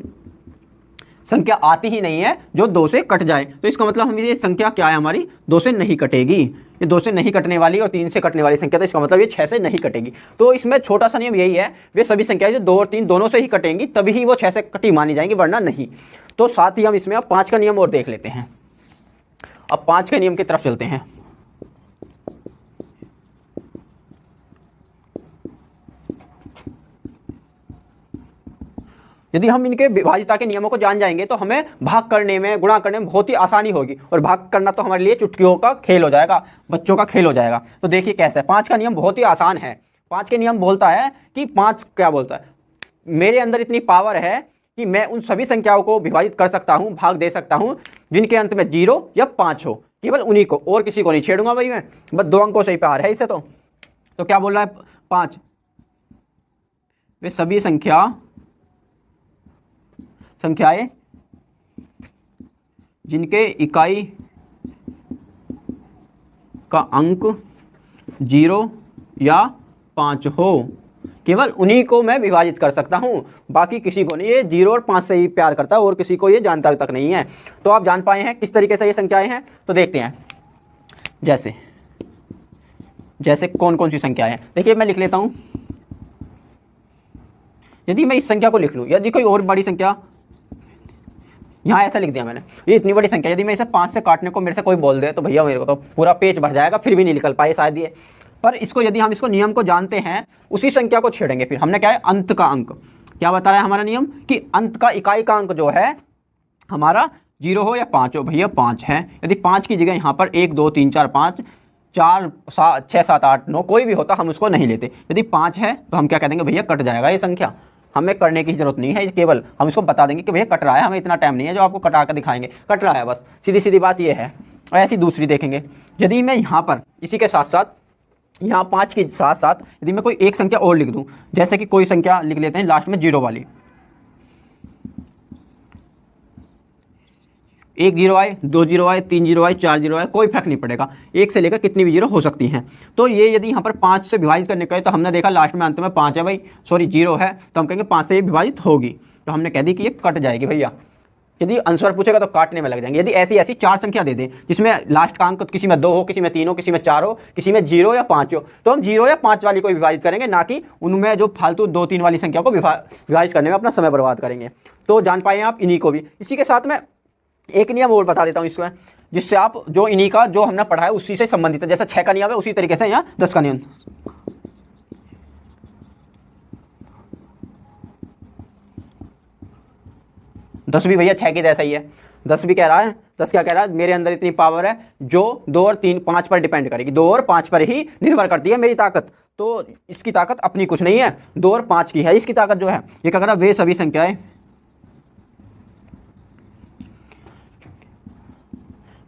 A: संख्या आती ही नहीं है जो 2 से कट जाए। तो इसका मतलब हम ये संख्या क्या है हमारी? 2 से नहीं कटेगी। ये 2 से नहीं कटने वाली और 3 से कटने वाली संख्या, तो इसका मतलब ये 6 से नहीं कटेगी। तो इसमें छोटा सा नियम यही है, वे सभी संख्याएं जो 2 और 3 दोनों से ही कटेंगी तभी ही वो 6 से कटी मानी जाएंगी, वरना नहीं। तो साथ ही हम इसमें अब 5 का नियम और देख लेते हैं। अब 5 के नियम की तरफ चलते हैं। यदि हम इनके विभाज्यता के नियमों को जान जाएंगे तो हमें भाग करने में, गुणा करने में बहुत ही आसानी होगी, और भाग करना तो हमारे लिए चुटकियों का खेल हो जाएगा, बच्चों का खेल हो जाएगा। तो देखिए कैसे, 5 का नियम बहुत ही आसान है। 5 के नियम बोलता है कि 5 क्या बोलता है? मेरे अंदर इतनी पावर है कि मैं उन सभी संख्याओं को विभाजित कर सकता हूँ, भाग दे सकता हूँ जिनके अंत में 0 या 5 हो, केवल उन्हीं को, और किसी को नहीं छेड़ूंगा भाई मैं, बस 2 अंकों से ही प्यार है इसे। तो क्या बोल रहा है 5? वे सभी संख्याएं जिनके इकाई का अंक 0 या 5 हो, केवल उन्हीं को मैं विभाजित कर सकता हूं, बाकी किसी को नहीं। ये 0 और 5 से ही प्यार करता है और किसी को ये जानता तक नहीं है। तो आप जान पाए हैं किस तरीके से ये संख्याएं हैं। तो देखते हैं जैसे कौन कौन सी संख्याएं हैं। देखिए मैं लिख लेता हूं, यदि मैं इस संख्या को लिख लूं, यदि कोई और बड़ी संख्या, यहाँ ऐसा लिख दिया मैंने, ये इतनी बड़ी संख्या, यदि मैं इसे 5 से काटने को मेरे से कोई बोल दे तो भैया मेरे को तो पूरा पेज भर जाएगा, फिर भी नहीं निकल पाए शायद ये। पर इसको यदि हम इसको नियम को जानते हैं, उसी संख्या को छेड़ेंगे। फिर हमने क्या है? अंत का अंक। क्या बता रहा है हमारा नियम? कि अंत का इकाई का अंक जो है हमारा 0 हो या 5 हो। भैया 5 है, यदि 5 की जगह यहाँ पर 1 2 3 4 5 4 6 7 8 9 कोई भी होता, हम उसको नहीं लेते। यदि 5 है तो हम क्या कह देंगे? भैया कट जाएगा ये संख्या, हमें करने की जरूरत नहीं है, केवल हम इसको बता देंगे कि भैया कट रहा है, हमें इतना टाइम नहीं है जो आपको कटा कर दिखाएंगे, कट रहा है बस, सीधी सीधी बात ये है। और ऐसी दूसरी देखेंगे, यदि मैं यहाँ पर इसी के साथ साथ, यहाँ 5 के साथ साथ यदि मैं कोई एक संख्या और लिख दूँ, जैसे कि कोई संख्या लिख लेते हैं लास्ट में 0 वाली, 1 0 आए, 2 0 आए, 3 0 आए, 4 0 आए, कोई फर्क नहीं पड़ेगा, 1 से लेकर कितनी भी 0 हो सकती हैं। तो ये यदि यहाँ पर 5 से विभाजित करने का है तो हमने देखा लास्ट में अंत में 5 है भाई, सॉरी 0 है, तो हम कहेंगे 5 से ये विभाजित होगी, तो हमने कह दी कि ये कट जाएगी भैया। यदि आंसर पूछेगा तो काटने में लग जाएंगे। यदि ऐसी 4 संख्या दे दें जिसमें लास्ट का अंक किसी में 2 हो, किसी में 3 हो, किसी में 4 हो, किसी में 0 या 5 हो, तो हम 0 या 5 वाली को विभाजित करेंगे, ना कि उनमें जो फालतू 2 3 वाली संख्या को विभाजित करने में अपना समय बर्बाद करेंगे। तो जान पाए आप इन्हीं को भी। इसी के साथ में एक नियम और बता देता हूँ इसमें, जिससे आप जो इन्हीं का जो हमने पढ़ा है उसी से संबंधित है। जैसा 6 का नियम है उसी तरीके से यहाँ 10 का नियम। 10 भी भैया 6 की जैसा ही है। 10 भी कह रहा है, 10 क्या कह रहा है? मेरे अंदर इतनी पावर है जो 2 और 3 5 पर डिपेंड करेगी, 2 और 5 पर ही निर्भर करती है मेरी ताकत। तो इसकी ताकत अपनी कुछ नहीं है, 2 और 5 की है इसकी ताकत जो है। ये क्या कर रहा है? वे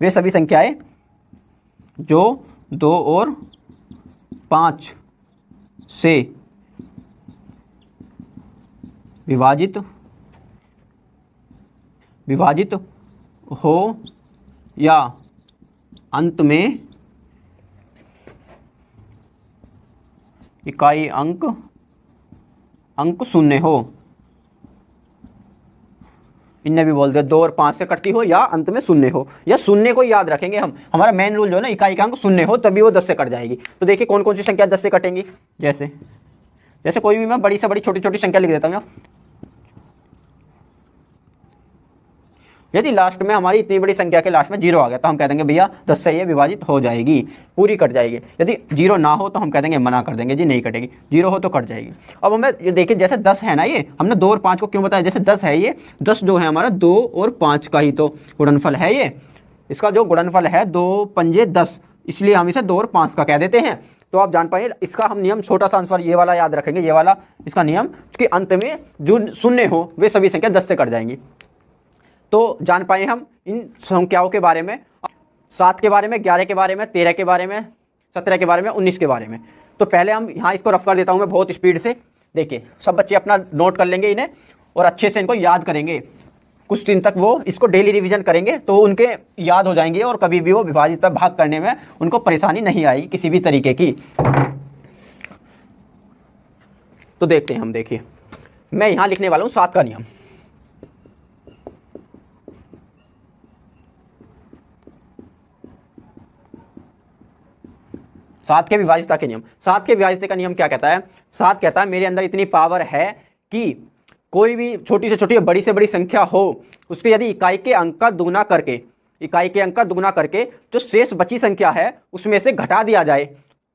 A: सभी संख्याएं जो 2 और 5 से विभाजित हो या अंत में इकाई अंक 0 हो। इनने भी बोल दिया 2 और 5 से कटती हो या अंत में 0 हो, या 0 को याद रखेंगे हम। हमारा मेन रूल जो है ना, इकाई का अंक 0 हो तभी वो 10 से कट जाएगी। तो देखिए कौन कौन सी संख्या 10 से कटेंगी। जैसे कोई भी मैं बड़ी से बड़ी छोटी छोटी संख्या लिख देता हूँ। यदि लास्ट में हमारी इतनी बड़ी संख्या के लास्ट में 0 आ गया तो हम कह देंगे भैया 10 से ये विभाजित हो जाएगी, पूरी कट जाएगी। यदि 0 ना हो तो हम कह देंगे मना कर देंगे जी नहीं कटेगी, 0 हो तो कट जाएगी। अब हमें ये देखिए जैसे 10 है ना, ये हमने 2 और 5 को क्यों बताया, जैसे 10 है, ये 10 जो है हमारा 2 और 5 का ही तो गुणनफल है, ये इसका जो गुणनफल है 2 पंजे 10, इसलिए हम इसे 2 और 5 का कह देते हैं। तो आप जान पाइए इसका हम नियम छोटा सा आंसर ये वाला याद रखेंगे, ये वाला इसका नियम कि अंत में जो शून्य हो वे सभी संख्या 10 से कट जाएंगी। तो जान पाए हम इन संख्याओं के बारे में, 7 के बारे में, 11 के बारे में, 13 के बारे में, 17 के बारे में, 19 के बारे में। तो पहले हम यहाँ इसको रफ कर देता हूँ मैं बहुत स्पीड से। देखिए सब बच्चे अपना नोट कर लेंगे इन्हें और अच्छे से इनको याद करेंगे, कुछ दिन तक वो इसको डेली रिवीजन करेंगे तो उनके याद हो जाएंगे और कभी भी वो विभाजित भाग करने में उनको परेशानी नहीं आएगी किसी भी तरीके की। तो देखते हैं हम, देखिए मैं यहाँ लिखने वाला हूँ 7 का नियम। सात के विभाजितता के नियम। 7 के विभाजितता का नियम क्या कहता है, 7 कहता है मेरे अंदर इतनी पावर है कि कोई भी छोटी से छोटी बड़ी से बड़ी संख्या हो उसके यदि इकाई के अंक का दुगुना करके जो शेष बची संख्या है उसमें से घटा दिया जाए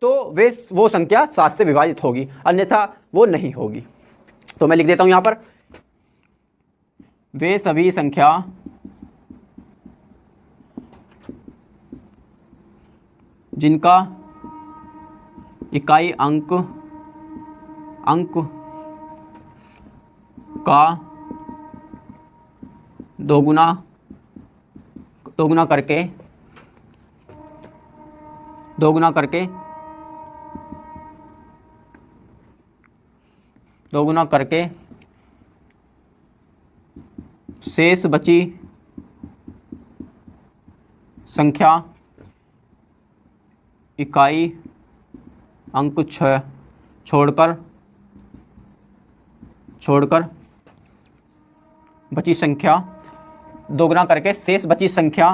A: तो वो संख्या 7 से विभाजित होगी, अन्यथा वो नहीं होगी। तो मैं लिख देता हूं यहां पर, वे सभी संख्या जिनका इकाई अंक का दोगुना करके शेष बची संख्या इकाई अंक 6 छोड़कर बची संख्या दोगुना करके शेष बची संख्या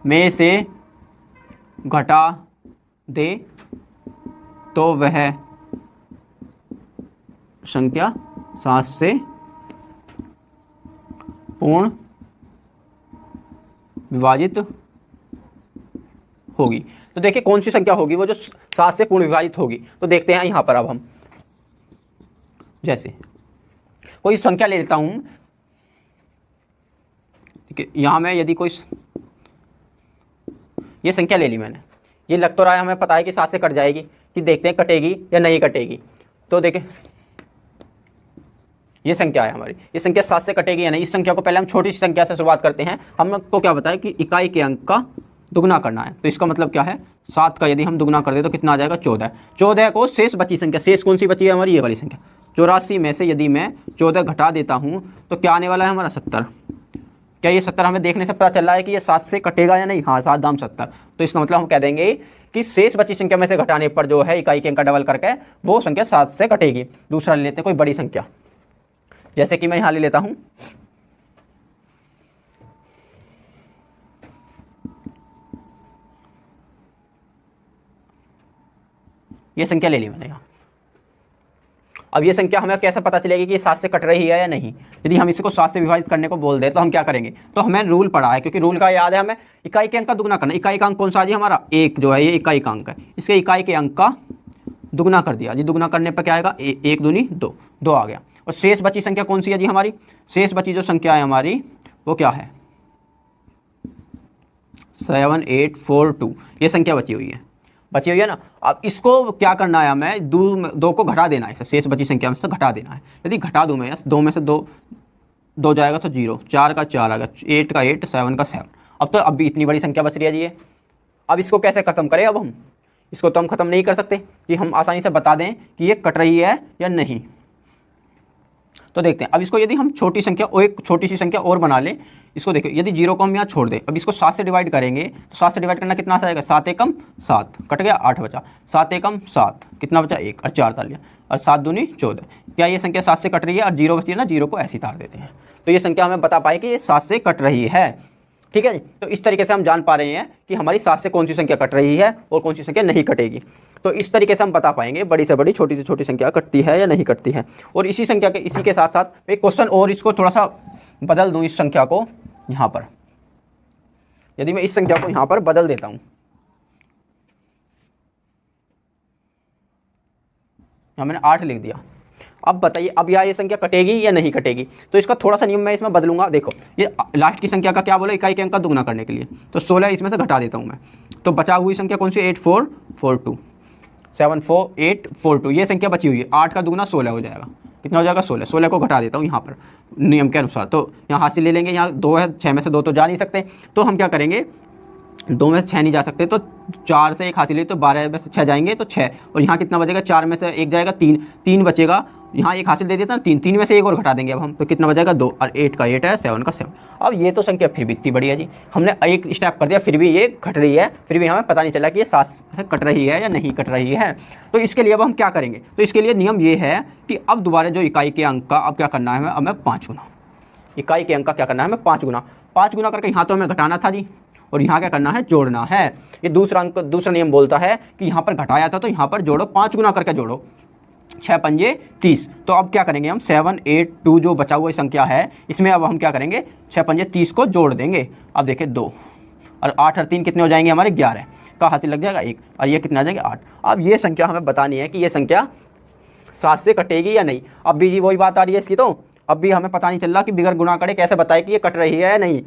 A: में से घटा दे तो वह संख्या 7 से पूर्ण विभाजित होगी। तो देखिए कौन सी संख्या होगी वो जो 7 से पूर्ण विभाजित होगी। तो देखते हैं यहाँ पर अब हम, जैसे कोई संख्या ले लेता हूँ, ठीक है, यहाँ मैं यदि कोई ये संख्या ले ली मैंने, ये लग तो रहा है हमें पता है कि 7 से कट जाएगी, कि देखते हैं कटेगी या नहीं कटेगी। तो देखें ये संख्या है हमारी, ये संख्या 7 से कटेगी या नहीं। इस संख्या को पहले हम छोटी सी संख्या से शुरुआत करते हैं। हमको क्या बताया कि इकाई के अंक का दुगुना करना है, तो इसका मतलब क्या है 7 का यदि हम दुगुना कर दे तो कितना आ जाएगा 14। 14 को शेष बची संख्या, शेष कौन सी बची है हमारी, ये वाली संख्या 84 में से यदि मैं 14 घटा देता हूँ तो क्या आने वाला है हमारा 70। क्या ये 70 हमें देखने से पता चल रहा है कि ये 7 से कटेगा या नहीं, हाँ 7 दाम 70। तो इसका मतलब हम कह देंगे कि शेष बची संख्या में से घटाने पर जो है इकाई के अंक का डबल करके वो संख्या 7 से कटेगी। दूसरा ले लेते हैं कोई बड़ी संख्या, जैसे कि मैं यहाँ ले लेता हूँ ये संख्या ले ली मैंने यहाँ। अब ये संख्या हमें कैसे पता चलेगी कि 7 से कट रही है या नहीं। यदि हम इसको 7 से विभाजित करने को बोल दें तो हम क्या करेंगे, तो हमें रूल पढ़ा है, क्योंकि रूल का याद है हमें, इकाई के अंक का दुगुना करना। इकाई का अंक कौन सा जी हमारा 1 जो है, ये इकाई का अंक है, इसके इकाई के अंक का दुगुना कर दिया जी। दुगुना करने पर क्या आएगा 1 दूनी 2, 2 आ गया। और शेष बची संख्या कौन सी है जी हमारी, शेष बची जो संख्या है हमारी वो क्या है 7842, ये संख्या बची हुई है ना। अब इसको क्या करना है हमें, 2 को घटा देना है, शेष बची संख्या में से घटा देना है। यदि घटा दूँ मैं 2 में से 2 जाएगा तो 0, 4 का 4 आ गया, 8 का 8, 7 का 7। अब तो अभी इतनी बड़ी संख्या बच रही है जी ये। अब इसको कैसे ख़त्म करें, अब हम इसको तो हम ख़त्म नहीं कर सकते कि हम आसानी से बता दें कि ये कट रही है या नहीं। तो देखते हैं अब इसको, यदि हम छोटी संख्या और एक छोटी सी संख्या और बना लें, इसको देखिए यदि 0 को हम यहाँ छोड़ दें, अब इसको 7 से डिवाइड करेंगे तो 7 से डिवाइड करना कितना आएगा, 7 एकम 7, कट गया 8 बचा, 7 एकम 7 कितना बचा 1 और 4 तार लिया, और 7 दूनी 14। क्या ये संख्या 7 से कट रही है, और 0 बची है ना, 0 को ऐसे ही तार देते हैं। तो ये संख्या हमें बता पाए कि ये 7 से कट रही है। ठीक है जी। तो इस तरीके से हम जान पा रहे हैं कि हमारी 7 से कौन सी संख्या कट रही है और कौन सी संख्या नहीं कटेगी। तो इस तरीके से हम बता पाएंगे बड़ी से बड़ी, छोटी से छोटी संख्या कटती है या नहीं कटती है। और इसी संख्या के इसी के साथ साथ एक क्वेश्चन और, इसको थोड़ा सा बदल दूँ, इस संख्या को यहाँ पर, यदि मैं इस संख्या को यहाँ पर बदल देता हूँ, यहाँ मैंने 8 लिख दिया। अब बताइए, अब ये संख्या कटेगी या नहीं कटेगी। तो इसका थोड़ा सा नियम मैं इसमें बदलूंगा। देखो, ये लास्ट की संख्या का क्या बोला, इकाई के अंक का दुगना करने के लिए, तो 16 इसमें से घटा देता हूँ मैं। तो बचा हुई संख्या कौन सी, 8442, 74842, ये संख्या बची हुई है। 8 का दुगना 16 हो जाएगा। कितना हो जाएगा, 16। 16 को घटा देता हूँ यहाँ पर नियम के अनुसार। तो यहाँ हासिल ले लेंगे, यहाँ 2 है, 6 में से 2 तो जा नहीं सकते, तो हम क्या करेंगे, 2 में से 6 नहीं जा सकते, तो 4 से 1 हासिल है, तो 12 में से 6 जाएंगे तो 6, और यहाँ कितना बचेगा, 4 में से 1 जाएगा, 3 बचेगा, यहाँ 1 हासिल दे देता ना, 3 में से 1 और घटा देंगे अब हम, तो कितना बचेगा, 2, और 8 का 8 है, 7 का 7। अब ये तो संख्या फिर भी इतनी बड़ी है जी, हमने एक स्टेप कर दिया, फिर भी ये घट रही है, फिर भी हमें पता नहीं चला कि ये 7 से कट रही है या नहीं कट रही है। तो इसके लिए अब हम क्या करेंगे, तो इसके लिए नियम ये है कि अब दोबारा जो इकाई के अंक का अब क्या करना है, हमें 5 गुना, इकाई के अंक का क्या करना है, हमें 5 गुना करके, यहाँ तो हमें घटाना था जी, और यहाँ क्या करना है, जोड़ना है। ये दूसरा नियम बोलता है कि यहाँ पर घटाया था तो यहाँ पर जोड़ो, 5 गुना करके जोड़ो, 6 पंजे 30। तो अब क्या करेंगे हम, 782 जो बचा हुआ संख्या है, इसमें अब हम क्या करेंगे, 6 पंजे 30 को जोड़ देंगे। अब देखिए 2 और 8 और 3 कितने हो जाएंगे हमारे, 11 का हासिल लग जाएगा 1, और ये कितना आ जाएंगे, 8। अब ये संख्या हमें बतानी है कि ये संख्या 7 से कटेगी या नहीं। अब भी जी वही बात आ रही है इसकी, तो अब भी हमें पता नहीं चल रहा कि बिगर गुना करे कैसे बताए कि ये कट रही है या नहीं।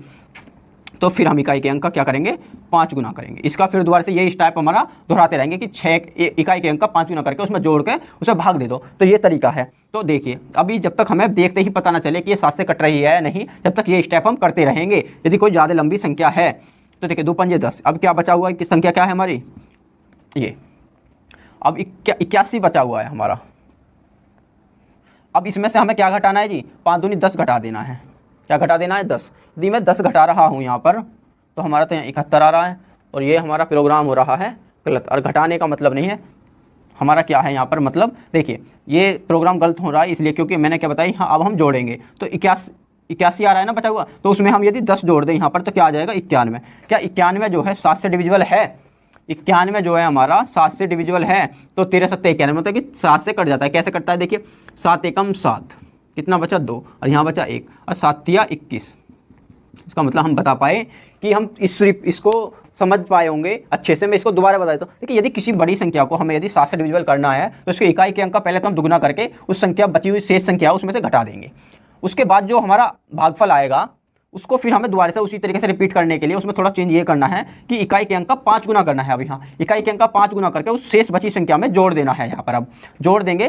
A: तो फिर हम इकाई के अंक का क्या करेंगे, 5 गुना करेंगे। इसका फिर दोबारा से यही स्टेप हमारा दोहराते रहेंगे कि 6 इकाई के अंक का 5 गुना करके उसमें जोड़ के उसे भाग दे दो। तो ये तरीका है। तो देखिए, अभी जब तक हमें देखते ही पता ना चले कि ये 7 से कट रही है या नहीं, जब तक ये स्टेप हम करते रहेंगे। यदि कोई ज़्यादा लंबी संख्या है तो देखिए 2 पंजे 10, अब क्या बचा हुआ है कि संख्या क्या है हमारी, ये अब 81 बचा हुआ है हमारा। अब इसमें से हमें क्या घटाना है जी, 5 दूनी 10 घटा देना है। क्या घटा देना है, 10। यदि मैं 10 घटा रहा हूँ यहाँ पर, तो हमारा तो यहाँ 71 आ रहा है, और ये हमारा प्रोग्राम हो रहा है गलत। और घटाने का मतलब नहीं है हमारा क्या है यहाँ पर, मतलब देखिए ये प्रोग्राम गलत हो रहा है इसलिए क्योंकि मैंने क्या बताई, हाँ अब हम जोड़ेंगे तो 81 आ रहा है ना बचा हुआ, तो उसमें हम यदि 10 जोड़ दें यहाँ पर तो क्या आ जाएगा, 91। क्या 91 जो है 7 से डिविजिबल है, 91 जो है हमारा 7 से डिविजिबल है। तो 13 7 91 मतलब कि 7 से कट जाता है। कैसे कटता है, देखिए 7 एकम 7, कितना बचा 2, और यहाँ बचा 1, और 7 तिया 21। इसका मतलब हम बता पाए कि हम इसको समझ पाए होंगे अच्छे से। मैं इसको दोबारा बता देता हूँ। देखिए यदि किसी बड़ी संख्या को हमें यदि 7 से डिविजिबल करना है तो उसके इकाई के अंक का पहले तो हम दुगुना करके उस संख्या बची हुई शेष संख्या उसमें से घटा देंगे। उसके बाद जो हमारा भागफल आएगा उसको फिर हमें दोबारा से उसी तरीके से रिपीट करने के लिए उसमें थोड़ा चेंज ये करना है कि इकाई के अंक का 5 गुना करना है। अभी हाँ, इकाई के अंक का 5 गुना करके उस शेष बची संख्या में जोड़ देना है। यहाँ पर अब जोड़ देंगे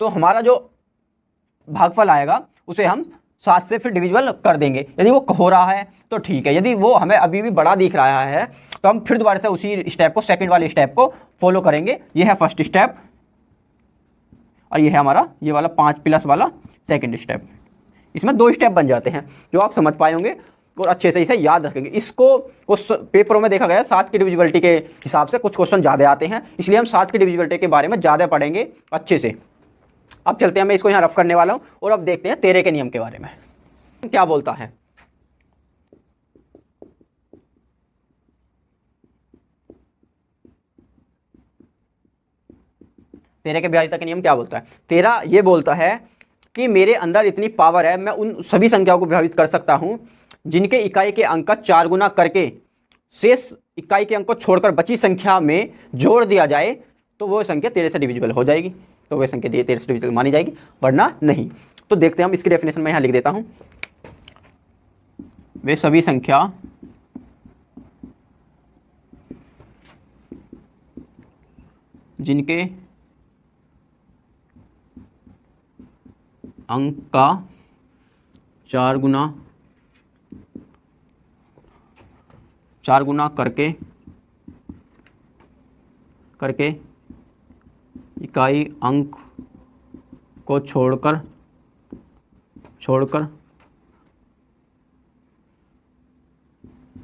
A: तो हमारा जो भागफल आएगा उसे हम 7 से फिर डिविजिबल कर देंगे। यदि वो हो रहा है तो ठीक है, यदि वो हमें अभी भी बड़ा दिख रहा है तो हम फिर दोबारा से उसी स्टेप को, सेकंड वाले स्टेप को फॉलो करेंगे। ये है फर्स्ट स्टेप, और ये है हमारा ये वाला 5 प्लस वाला सेकंड स्टेप। इसमें 2 स्टेप बन जाते हैं जो आप समझ पाए होंगे और अच्छे से इसे याद रखेंगे। इसको पेपरों में देखा गया 7 की डिविजिबिलिटी के हिसाब से कुछ क्वेश्चन ज़्यादा आते हैं, इसलिए हम 7 की डिविजिबिलिटी के बारे में ज़्यादा पढ़ेंगे अच्छे से। अब चलते हैं, मैं इसको यहाँ रफ करने वाला हूँ और अब देखते हैं 13 के नियम के बारे में क्या बोलता है। तेरह के ब्याज तक का नियम क्या बोलता है। 13 ये बोलता है कि मेरे अंदर इतनी पावर है, मैं उन सभी संख्याओं को विभाजित कर सकता हूं जिनके इकाई के अंक का 4 गुना करके शेष इकाई के अंक को छोड़कर बची संख्या में जोड़ दिया जाए तो वो संख्या 13 से डिविजिबल हो जाएगी। तो वह संख्या 13 से डिविजिबल मानी जाएगी, वरना नहीं। तो देखते हैं हम, इसकी डेफिनेशन में यहाँ लिख देता हूँ। वे सभी संख्या जिनके अंक का 4 गुना करके इकाई अंक को छोड़कर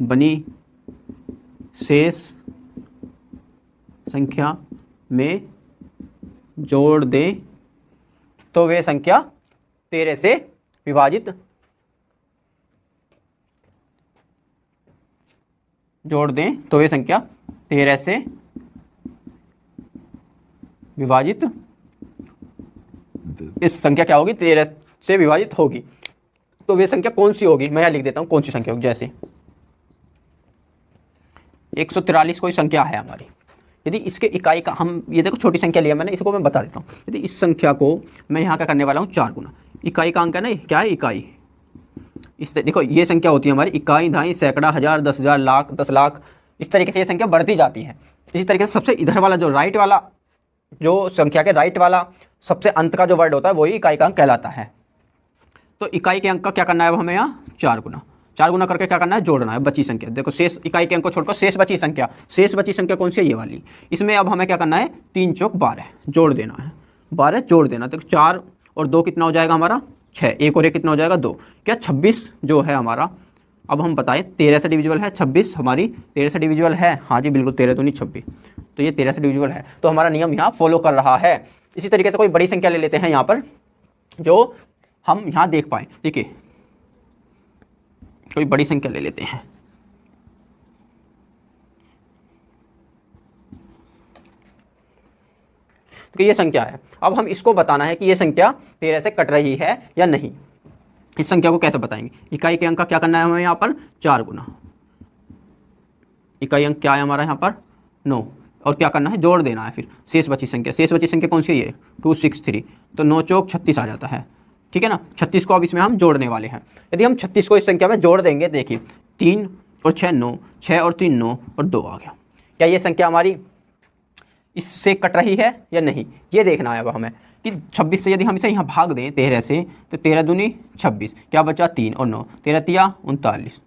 A: बनी शेष संख्या में जोड़ दें तो वे संख्या 13 से विभाजित जोड़ दें तो ये संख्या 13 से विभाजित, इस संख्या क्या होगी, 13 से विभाजित होगी। तो वे संख्या कौन सी होगी, मैं यहाँ लिख देता हूँ कौन सी संख्या होगी। जैसे 143 कोई संख्या है हमारी, यदि इसके इकाई का हम, ये देखो छोटी संख्या लिया मैंने, इसको मैं बता देता हूँ। यदि इस संख्या को मैं यहाँ क्या करने वाला हूँ, 4 गुना, इकाई का अंक है ना, क्या है इकाई, इस देखो ये संख्या होती है हमारी इकाई, दहाई, सैकड़ा, हज़ार, 10,000, लाख, 10 लाख, इस तरीके से ये संख्या बढ़ती जाती है। इसी तरीके से सबसे इधर वाला जो राइट वाला, जो संख्या के राइट वाला सबसे अंत का जो वर्ड होता है वही इकाई का अंक कहलाता है। तो इकाई के अंक का क्या करना है, हमें यहाँ 4 गुना करके क्या करना है, जोड़ना है बची संख्या। देखो शेष इकाई के अंक को छोड़कर शेष बची संख्या, शेष बची संख्या कौन सी है, ये वाली। इसमें अब हमें क्या करना है, 3 चौक 12 जोड़ देना है, 12 जोड़ देना। देखो 4 और 2 कितना हो जाएगा हमारा, 6, 1 और 1 कितना हो जाएगा, 2, क्या 26 जो है हमारा। अब हम बताएं 13 से डिविजिबल है 26, हमारी 13 से डिविजिबल है, हाँ जी बिल्कुल, 13 तो नहीं 26, तो ये 13 से डिविजिबल है, तो हमारा नियम यहाँ फॉलो कर रहा है। इसी तरीके से कोई बड़ी संख्या ले लेते हैं यहाँ पर, जो हम यहाँ देख पाएँ। ठीक है, कोई बड़ी संख्या ले लेते हैं, तो ये संख्या है। अब हम इसको बताना है कि ये संख्या 13 से कट रही है या नहीं। इस संख्या को कैसे बताएंगे, इकाई के अंक का क्या करना है हमें यहाँ पर, 4 गुना, इकाई अंक क्या है हमारा यहाँ पर, 9, और क्या करना है, जोड़ देना है फिर शेष बची संख्या। शेष बची संख्या कौन सी है, ये 263, तो 9 चौक 36 आ जाता है। ठीक है ना, 36 को अब इसमें हम जोड़ने वाले हैं। यदि हम 36 को इस संख्या में जोड़ देंगे, देखिए 3 और 6 9, 6 और 3 9 और 2 आ गया। क्या ये संख्या हमारी इससे कट रही है या नहीं, ये देखना है अब हमें कि 26 से यदि हम इसे यहाँ भाग दें 13 से, तो 13 दूनी 26, क्या बचा 3 और 9, 13 तिया 39,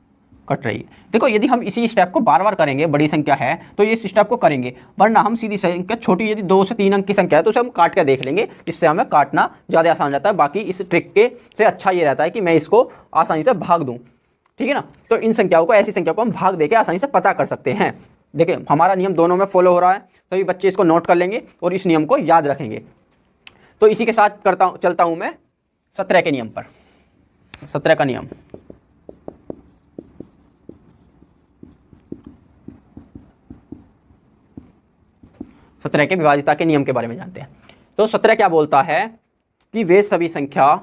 A: कट रही है। देखो यदि हम इसी स्टेप को बार बार करेंगे, बड़ी संख्या है तो ये इस स्टेप को करेंगे, वरना हम सीधी संख्या छोटी, यदि 2 से 3 अंक की संख्या है तो उसे हम काट कर देख लेंगे, इससे हमें काटना ज़्यादा आसान रहता है। बाकी इस ट्रिक के से अच्छा ये रहता है कि मैं इसको आसानी से भाग दूँ। ठीक है ना, तो इन संख्याओं को, ऐसी संख्या को हम भाग दे के आसानी से पता कर सकते हैं। देखिए हमारा नियम दोनों में फॉलो हो रहा है, सभी बच्चे इसको नोट कर लेंगे और इस नियम को याद रखेंगे। तो इसी के साथ चलता हूँ मैं 17 के नियम पर। 17 का नियम, सत्रह के विभाजिता के नियम के बारे में जानते हैं। तो 17 क्या बोलता है कि वे सभी संख्या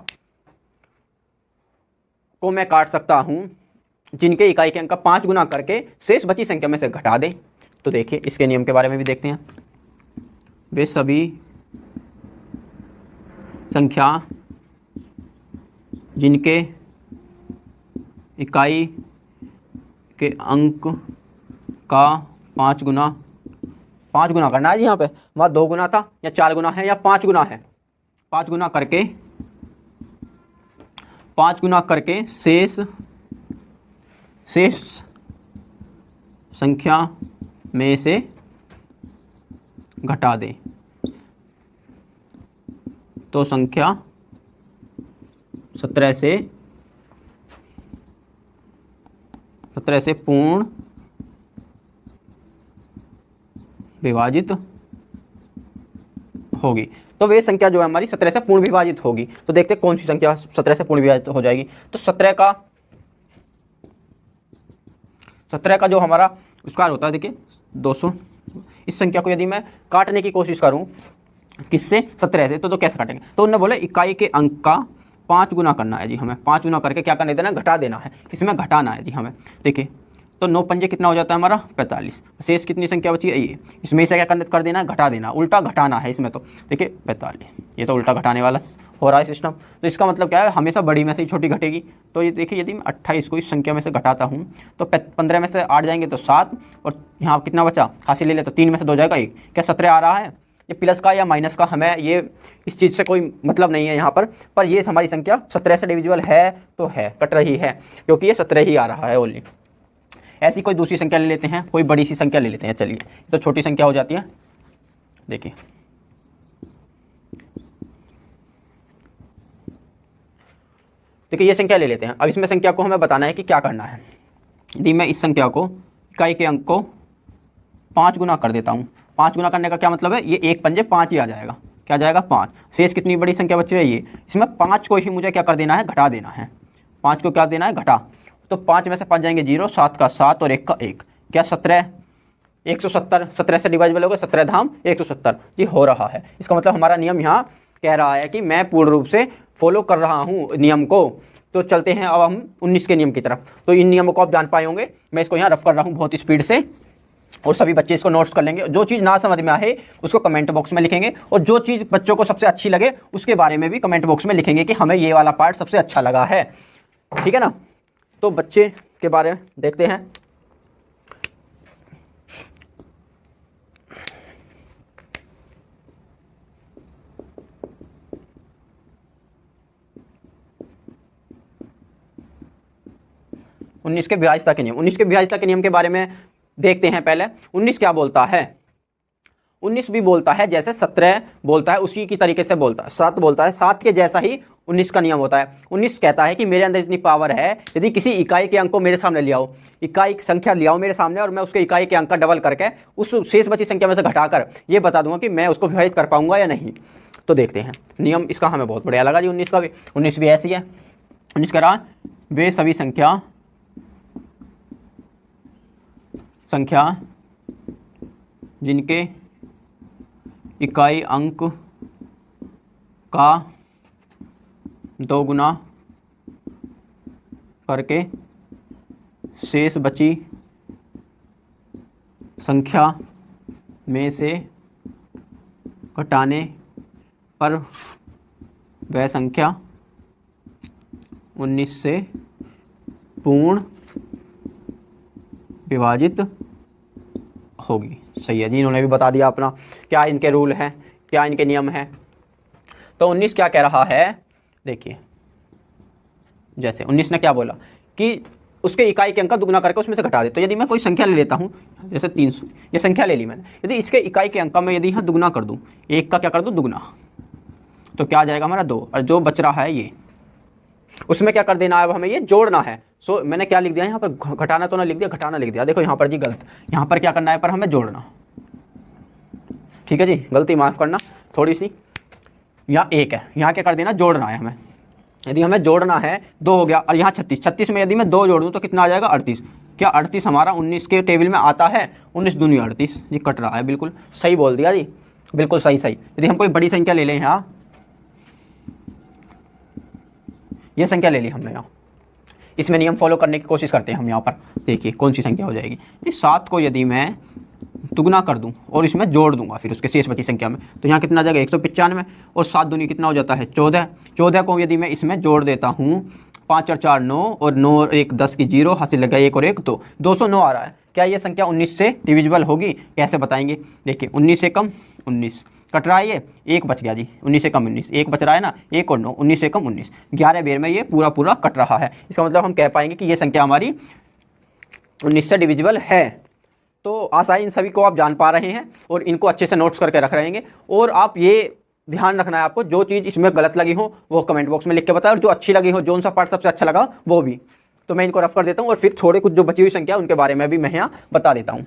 A: को मैं काट सकता हूं जिनके इकाई के अंक का 5 गुना करके शेष बची संख्या में से घटा दें। तो देखिए इसके नियम के बारे में भी देखते हैं। वे सभी संख्या जिनके इकाई के अंक का 5 गुना करना है जी। यहाँ पे वहाँ 2 गुना था या 4 गुना है या 5 गुना है, 5 गुना करके शेष संख्या में से घटा दें। तो संख्या 17 से पूर्ण विभाजित होगी। तो वे संख्या जो है हमारी 17 से पूर्ण विभाजित होगी। तो देखते हैं कौन सी संख्या 17 से पूर्ण विभाजित हो जाएगी। तो 17 का जो हमारा स्क्वायर होता है, देखिए 200। इस संख्या को यदि मैं काटने की कोशिश करूं किससे, 17 से, तो कैसे काटेंगे। तो उन्होंने बोले इकाई के अंक का 5 गुना करना है जी। हमें 5 गुना करके क्या करने देना, घटा देना है, इसमें घटाना है जी हमें। देखिए तो 9 पंजे कितना हो जाता है हमारा 45। शेष कितनी संख्या बची है, ये, इसमें से क्या कर देना है, घटा देना, उल्टा घटाना है इसमें। तो देखिए 45, ये तो उल्टा घटाने वाला हो रहा है सिस्टम। तो इसका मतलब क्या है, हमेशा बड़ी में से ही छोटी घटेगी। तो ये देखिए यदि मैं 28 को इस संख्या में से घटाता हूँ तो 15 में से 8 जाएंगे तो 7, और यहाँ कितना बचा, हासिल ले ले तो 3 में से 2 जाएगा 1। क्या 17 आ रहा है। ये प्लस का या माइनस का हमें ये इस चीज़ से कोई मतलब नहीं है यहाँ पर ये हमारी संख्या 17 से डिविजिबल है तो है, कट रही है, क्योंकि ये 17 ही आ रहा है ओनली। ऐसी कोई दूसरी संख्या ले लेते हैं, कोई बड़ी सी संख्या ले लेते हैं। चलिए तो छोटी संख्या हो जाती है। देखिए ये संख्या ले लेते हैं। अब इसमें संख्या को हमें बताना है कि क्या करना है। यदि मैं इस संख्या को इकाई के अंक को 5 गुना कर देता हूँ, 5 गुना करने का क्या मतलब है, ये 1 पंजे 5 ही आ जाएगा। क्या जाएगा 5। शेष कितनी बड़ी संख्या बच रही है, इसमें 5 को ही मुझे क्या कर देना है, घटा देना है। 5 को क्या देना है, घटा। तो 5 में से 5 जाएंगे 0, 7 का 7 और 1 का 1। क्या 17 170, 17 से डिवाइजेबल होगा, 17 धाम 170 जी हो रहा है। इसका मतलब हमारा नियम यहाँ कह रहा है कि मैं पूर्ण रूप से फॉलो कर रहा हूँ नियम को। तो चलते हैं अब हम 19 के नियम की तरफ। तो इन नियमों को आप जान पाए होंगे, मैं इसको यहाँ रफ कर रहा हूँ बहुत स्पीड से, और सभी बच्चे इसको नोट्स कर लेंगे। जो चीज़ ना समझ में आए उसको कमेंट बॉक्स में लिखेंगे, और जो चीज़ बच्चों को सबसे अच्छी लगे उसके बारे में भी कमेंट बॉक्स में लिखेंगे कि हमें ये वाला पार्ट सबसे अच्छा लगा है, ठीक है ना। तो बच्चे के बारे में देखते हैं। उन्नीस के विभाज्यता के नियम, 19 के विभाज्यता के नियम के बारे में देखते हैं पहले। 19 क्या बोलता है? 19 भी बोलता है जैसे 17 बोलता है उसी की तरीके से बोलता है। 7 बोलता है, 7 के जैसा ही 19 का नियम होता है। 19 कहता है कि मेरे अंदर इतनी पावर है, यदि किसी इकाई के अंक को मेरे सामने ले आओ, इकाई संख्या ले आओ मेरे सामने, और मैं उसके इकाई के अंक का डबल करके उस शेष बची संख्या में से घटाकर ये बता दूंगा कि मैं उसको विभाजित कर पाऊंगा या नहीं। तो देखते हैं नियम इसका, हमें बहुत बढ़िया लगा जी 19 का भी। 19 भी ऐसी है। 19 कह रहा वे सभी संख्या जिनके इकाई अंक का 2 गुना करके शेष बची संख्या में से घटाने पर वह संख्या 19 से पूर्ण विभाजित होगी। सही है जी, इन्होंने भी बता दिया अपना क्या इनके रूल हैं, क्या इनके नियम हैं। तो 19 क्या कह रहा है, देखिए जैसे 19 ने क्या बोला कि उसके इकाई के अंक का दुगना करके उसमें से घटा दे। तो यदि मैं कोई संख्या ले लेता हूँ, जैसे 300, ये संख्या ले ली मैंने, यदि इसके इकाई के अंक का मैं यदि यहाँ दुगना कर दूँ, 1 का क्या कर दूँ दुगना, तो क्या आ जाएगा हमारा 2, और जो बच रहा है ये, उसमें क्या कर देना है, अब हमें ये जोड़ना है। सो मैंने क्या लिख दिया यहाँ पर, घटाना तो ना लिख दिया, घटाना लिख दिया। देखो यहाँ पर जी गलत, यहाँ पर क्या करना है, पर हमें जोड़ना, ठीक है जी, गलती माफ़ करना थोड़ी सी। यहाँ 1 है, यहाँ क्या कर देना, जोड़ना है हमें। यदि हमें जोड़ना है 2 हो गया, और यहाँ 36, 36 में यदि मैं 2 जोड़ दूँ तो कितना आ जाएगा 38। क्या 38 हमारा 19 के टेबल में आता है? 19 दूनी 38, ये कट रहा है, बिल्कुल सही बोल दिया जी, बिल्कुल सही सही। यदि हम कोई बड़ी संख्या ले लें, यहाँ ये संख्या ले ली हमने, यहाँ इसमें नियम फॉलो करने की कोशिश करते हैं हम। यहाँ पर देखिए कौन सी संख्या हो जाएगी, 7 को यदि मैं दुगना कर दूं और इसमें जोड़ दूंगा फिर उसके शेष बची संख्या में, तो यहाँ कितना आ जाएगा 195, और 7 दूनी कितना हो जाता है 14। 14 को यदि मैं इसमें जोड़ देता हूँ, 5 और 4 9, और 9 और 1 10 की 0, हासिल लगा 1 और 1 2, 209 आ रहा है। क्या ये संख्या 19 से डिविजिबल होगी? कैसे बताएंगे, देखिए 19 से कम 19 कट रहा है, ये 1 बच गया जी, 19 से कम 19, 1 बच रहा है ना, 1 और 9, 19 से कम 19, 11 बेर में ये पूरा पूरा कट रहा है। इसका मतलब हम कह पाएंगे कि ये संख्या हमारी 19 से डिविजिबल है। तो आशा है इन सभी को आप जान पा रहे हैं और इनको अच्छे से नोट्स करके रख रहेंगे। और आप ये ध्यान रखना है आपको, जो चीज़ इसमें गलत लगी हो वो कमेंट बॉक्स में लिख के बताएं, और जो अच्छी लगी हो, जो सा पार्ट सबसे अच्छा लगा वो भी। तो मैं इनको रफ कर देता हूँ, और फिर थोड़े कुछ जो बची हुई संख्या उनके बारे में भी मैं यहाँ बता देता हूँ।